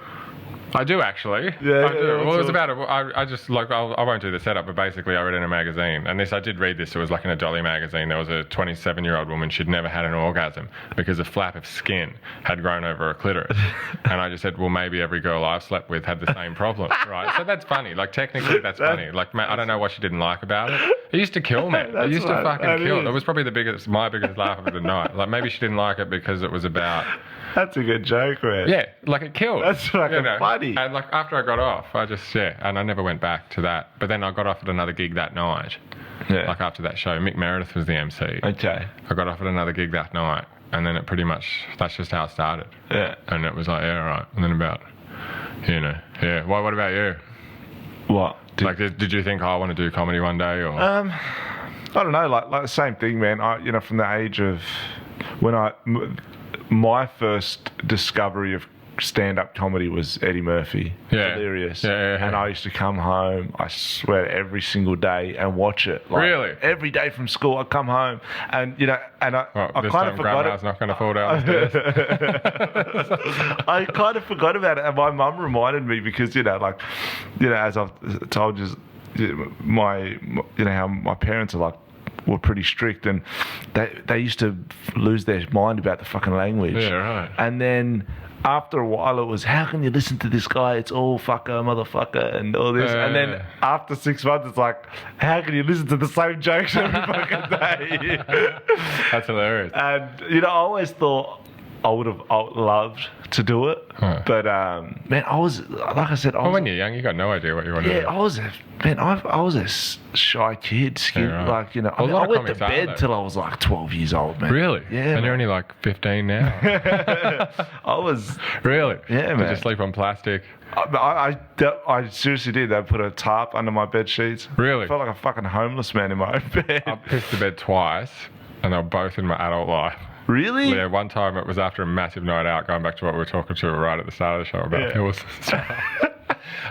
[SPEAKER 1] I do actually.
[SPEAKER 2] Yeah,
[SPEAKER 1] I do.
[SPEAKER 2] yeah,
[SPEAKER 1] Well, it was about it. I just I won't do the setup, but basically I read in a magazine, and I did read this. It was like in a Dolly magazine. There was a 27-year-old woman. She'd never had an orgasm because a flap of skin had grown over her clitoris. And I just said, well, maybe every girl I've slept with had the same problem, right? So that's funny. Like technically, that's funny. Like I don't know what she didn't like about it. It used to kill me. It used to fucking kill. It was probably my biggest laugh of the night. Like maybe she didn't like it because it was about.
[SPEAKER 2] That's a good joke, man.
[SPEAKER 1] Yeah, like it killed.
[SPEAKER 2] That's fucking funny.
[SPEAKER 1] And like after I got off, and I never went back to that. But then I got off at another gig that night.
[SPEAKER 2] Yeah.
[SPEAKER 1] Like after that show, Mick Meredith was the MC.
[SPEAKER 2] Okay.
[SPEAKER 1] I got off at another gig that night, and then that's just how it started.
[SPEAKER 2] Yeah.
[SPEAKER 1] And it was like, yeah, all right. And then about, yeah. What about you?
[SPEAKER 2] What?
[SPEAKER 1] Did you think, I want to do comedy one day, or?
[SPEAKER 2] I don't know. Like the same thing, man. From the age of when my first discovery of stand-up comedy was Eddie Murphy.
[SPEAKER 1] Yeah.
[SPEAKER 2] Delirious.
[SPEAKER 1] Yeah.
[SPEAKER 2] And I used to come home, I swear, every single day and watch it. Like,
[SPEAKER 1] really?
[SPEAKER 2] Every day from school, I'd come home and, I
[SPEAKER 1] this
[SPEAKER 2] kind
[SPEAKER 1] time
[SPEAKER 2] of forgot
[SPEAKER 1] Grandma's not going to fall down the stairs.
[SPEAKER 2] I kind of forgot about it, and my mum reminded me because, as I've told you, how my parents are like, were pretty strict, and they used to lose their mind about the fucking language.
[SPEAKER 1] Yeah, right.
[SPEAKER 2] And then after a while, it was, how can you listen to this guy? It's all fucker, motherfucker, and all this. And then after 6 months, it's like, how can you listen to the same jokes every fucking day?
[SPEAKER 1] That's hilarious.
[SPEAKER 2] And I always thought I would have loved to do it, but man, I was, like I said,
[SPEAKER 1] when you're young, you got no idea what you want to do.
[SPEAKER 2] Yeah, I was a shy kid,
[SPEAKER 1] right.
[SPEAKER 2] I went to bed till I was like 12 years old, man.
[SPEAKER 1] Really?
[SPEAKER 2] Yeah.
[SPEAKER 1] And you're only like 15 now.
[SPEAKER 2] I was.
[SPEAKER 1] Really?
[SPEAKER 2] Yeah, man.
[SPEAKER 1] Did you sleep on plastic?
[SPEAKER 2] I seriously did. They put a tarp under my bed sheets.
[SPEAKER 1] Really?
[SPEAKER 2] I felt like a fucking homeless man in my own bed.
[SPEAKER 1] I pissed the bed twice, and they were both in my adult life.
[SPEAKER 2] Really?
[SPEAKER 1] Yeah, one time it was after a massive night out, going back to what we were talking to right at the start of the show about pills and stuff.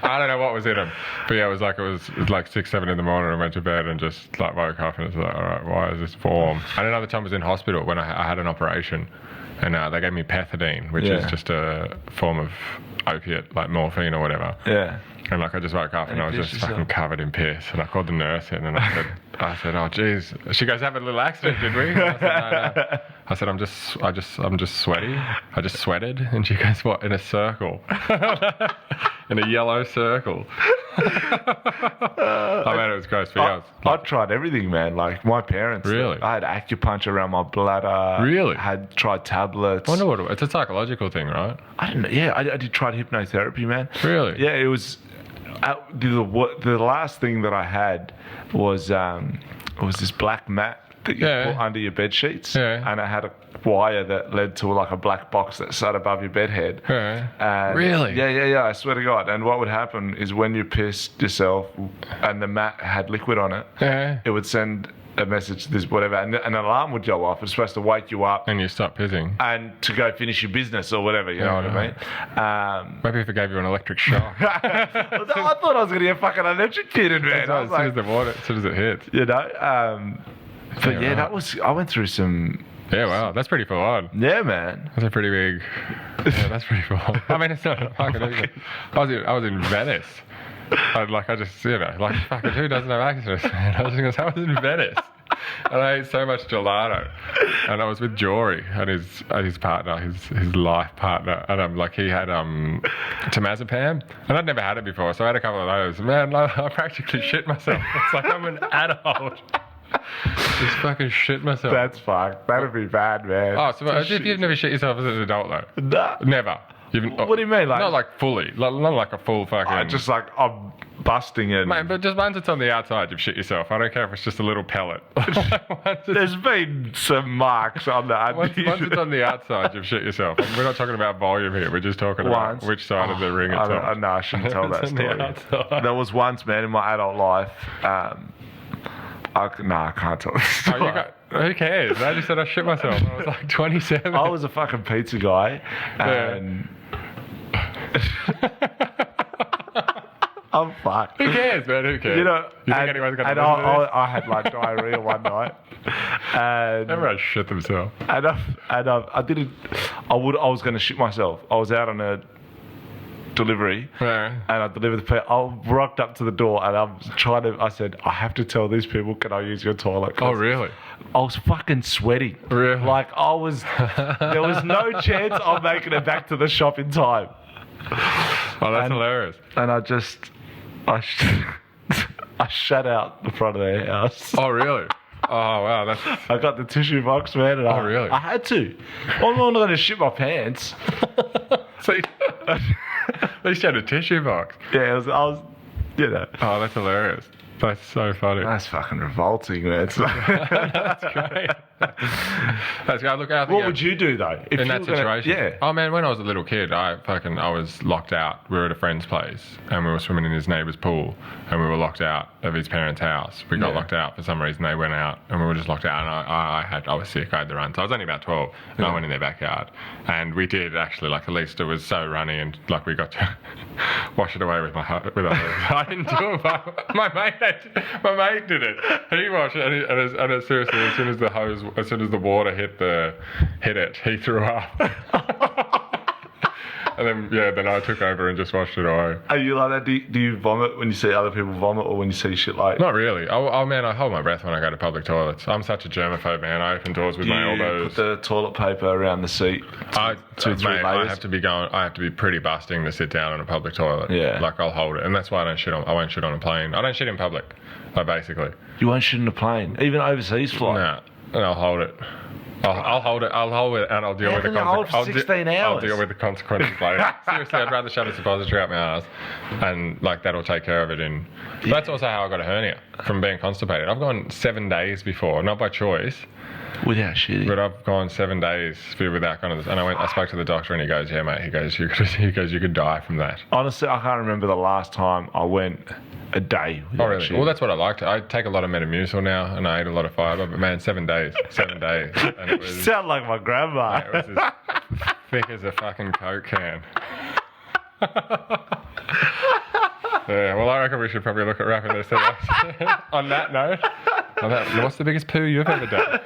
[SPEAKER 1] I don't know what was in them, but yeah, it was like 6, 7 in the morning, and I went to bed and just like woke up and it's like, all right, why is this warm? And another time I was in hospital when I had an operation, and they gave me pethidine, which is just a form of opiate, like morphine or whatever.
[SPEAKER 2] Yeah.
[SPEAKER 1] And I just woke up and I was just fucking covered in piss, and I called the nurse in and I said, oh geez. She goes, have a little accident, did we? And I said, no. I said, I'm just sweaty. I just sweated, and she goes, what? In a circle, in a yellow circle. I mean, it was gross.
[SPEAKER 2] I tried everything, man. Like my parents.
[SPEAKER 1] Really?
[SPEAKER 2] I had acupuncture around my bladder.
[SPEAKER 1] Really?
[SPEAKER 2] Had tried tablets.
[SPEAKER 1] I wonder what it's a psychological thing, right?
[SPEAKER 2] I don't know. Yeah, I did try hypnotherapy, man.
[SPEAKER 1] Really?
[SPEAKER 2] Yeah, it was. The last thing that I had was this black mat that you put under your bed sheets, and it had a wire that led to like a black box that sat above your bed head. And
[SPEAKER 1] really?
[SPEAKER 2] Yeah, I swear to God. And what would happen is when you pissed yourself and the mat had liquid on it, it would send a message to this whatever, and an alarm would go off. It's supposed to wake you up
[SPEAKER 1] and you stop pissing
[SPEAKER 2] and to go finish your business or whatever, you know what I mean?
[SPEAKER 1] Maybe if it gave you an electric shock.
[SPEAKER 2] I thought I was going to get fucking electrocuted, man.
[SPEAKER 1] As soon as it hits,
[SPEAKER 2] but I went through some.
[SPEAKER 1] Yeah, wow, that's pretty full on.
[SPEAKER 2] Yeah, man.
[SPEAKER 1] That's a pretty big. Yeah, that's pretty full on. I mean, it's not a fucking. I was in Venice. Fucking who doesn't have access, man? I was in Venice, and I ate so much gelato, and I was with Jory and his partner, his life partner, and he had temazepam, and I'd never had it before, so I had a couple of those. Man, I practically shit myself. It's like I'm an adult. Just fucking shit myself.
[SPEAKER 2] That's fucked. That'd be bad, man.
[SPEAKER 1] Oh, so you've never shit yourself as an adult though?
[SPEAKER 2] Nah.
[SPEAKER 1] Never.
[SPEAKER 2] What do you mean? Like,
[SPEAKER 1] not like fully, not like a full fucking.
[SPEAKER 2] Just like I'm busting and...
[SPEAKER 1] Mate, but just once it's on the outside, you've shit yourself. I don't care if it's just a little pellet.
[SPEAKER 2] There's been some marks on that.
[SPEAKER 1] Once it's on the outside, you've shit yourself. We're not talking about volume here. We're just talking about which side of the ring it's on.
[SPEAKER 2] No, I shouldn't tell that story. There was once, man, in my adult life... I can't tell this story.
[SPEAKER 1] Who cares? I just said I shit myself. I was like 27.
[SPEAKER 2] I was a fucking pizza guy, and I'm fucked.
[SPEAKER 1] Who cares, man? Who cares?
[SPEAKER 2] You know,
[SPEAKER 1] you think anyone's going to
[SPEAKER 2] I had like diarrhea one night. And
[SPEAKER 1] everyone shit themselves.
[SPEAKER 2] And I didn't. I was going to shit myself. I was out on a delivery, and I delivered the pizza. I rocked up to the door, and I said, I have to tell these people, can I use your toilet?
[SPEAKER 1] Oh, really?
[SPEAKER 2] I was fucking sweating.
[SPEAKER 1] Really?
[SPEAKER 2] Like, there was no chance of making it back to the shop in time.
[SPEAKER 1] Oh, that's hilarious.
[SPEAKER 2] And I shut out the front of their house.
[SPEAKER 1] Oh, really? Oh, wow.
[SPEAKER 2] I got the tissue box, man. And
[SPEAKER 1] really?
[SPEAKER 2] I had to. I'm not going to shit my pants.
[SPEAKER 1] See? At least you had a tissue box.
[SPEAKER 2] Yeah, I was, you know.
[SPEAKER 1] Oh, that's hilarious. That's so funny.
[SPEAKER 2] That's fucking revolting, man.
[SPEAKER 1] That's great. That's great. Look, I think
[SPEAKER 2] what would you do though
[SPEAKER 1] in that situation?
[SPEAKER 2] Yeah.
[SPEAKER 1] Oh man, when I was a little kid, I was locked out. We were at a friend's place and we were swimming in his neighbour's pool, and we were locked out of his parents' house. We got locked out for some reason. They went out and we were just locked out. And I was sick. I had to run. So I was only about 12, and I went in their backyard, and we did actually, like, at least it was so runny, and like we got to wash it away with our hose. I didn't do it. But my mate did it. He washed it, and it seriously, as soon as the water hit it, he threw up. And then I took over and just washed it away.
[SPEAKER 2] Are you like that? Do you vomit when you see other people vomit, or when you see shit like?
[SPEAKER 1] Not really. Oh man, I hold my breath when I go to public toilets. I'm such a germaphobe, man. I open doors with my elbows.
[SPEAKER 2] Put the toilet paper around the seat. Two, 3 layers.
[SPEAKER 1] I have to be pretty busting to sit down in a public toilet.
[SPEAKER 2] Yeah.
[SPEAKER 1] Like, I'll hold it, and that's why I won't shit on a plane. I don't shit in public. Like, basically.
[SPEAKER 2] You won't shit in a plane, even overseas flight.
[SPEAKER 1] No, and I'll hold it. I'll hold it, and I'll deal with the consequences. I'll deal with the consequences later. Seriously, I'd rather shove a suppository up my ass, and like that'll take care of it. But that's also how I got a hernia from being constipated. I've gone 7 days before, not by choice.
[SPEAKER 2] Without shitting.
[SPEAKER 1] But I've gone 7 days without kind of, and I spoke to the doctor, and he goes, "Yeah, mate." He goes, "You could die from that."
[SPEAKER 2] Honestly, I can't remember the last time I went a day.
[SPEAKER 1] Oh, really? Shit. Well, that's what I liked. I take a lot of Metamucil now, and I ate a lot of fibre. But man, 7 days, and it was.
[SPEAKER 2] You sound like my grandma.
[SPEAKER 1] It was as thick as a fucking Coke can. Yeah, well, I reckon we should probably look at wrapping this up. On that note, what's the biggest poo you've ever done?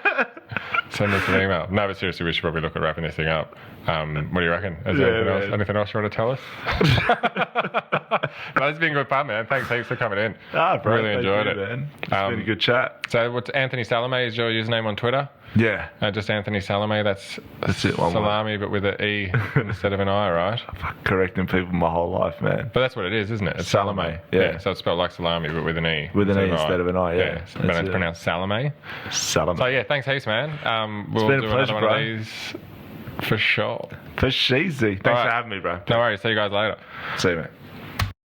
[SPEAKER 1] Send us an email. No, but seriously, we should probably look at wrapping this thing up. What do you reckon? Is there anything else you want to tell us? No, it's been good fun, man. Thanks for coming in.
[SPEAKER 2] Bro,
[SPEAKER 1] really enjoyed it.
[SPEAKER 2] Man. It's been a good chat.
[SPEAKER 1] So, what's Anthony Salame is your username on Twitter?
[SPEAKER 2] Yeah.
[SPEAKER 1] Just Anthony Salame. That's
[SPEAKER 2] it.
[SPEAKER 1] Salami, but with an E instead of an I, right?
[SPEAKER 2] I'm correcting people my whole life, man.
[SPEAKER 1] But that's what it is, isn't it? It's Salame.
[SPEAKER 2] Yeah.
[SPEAKER 1] So it's spelled like salami, but with an E.
[SPEAKER 2] With an E instead of an I, yeah.
[SPEAKER 1] But it's pronounced Salame.
[SPEAKER 2] Salame.
[SPEAKER 1] So yeah, thanks heaps, man. We'll
[SPEAKER 2] been
[SPEAKER 1] do
[SPEAKER 2] a pleasure,
[SPEAKER 1] another one of these for sure.
[SPEAKER 2] For sheezy. Thanks for having me, bro.
[SPEAKER 1] No worries. See you guys later.
[SPEAKER 2] See you, mate.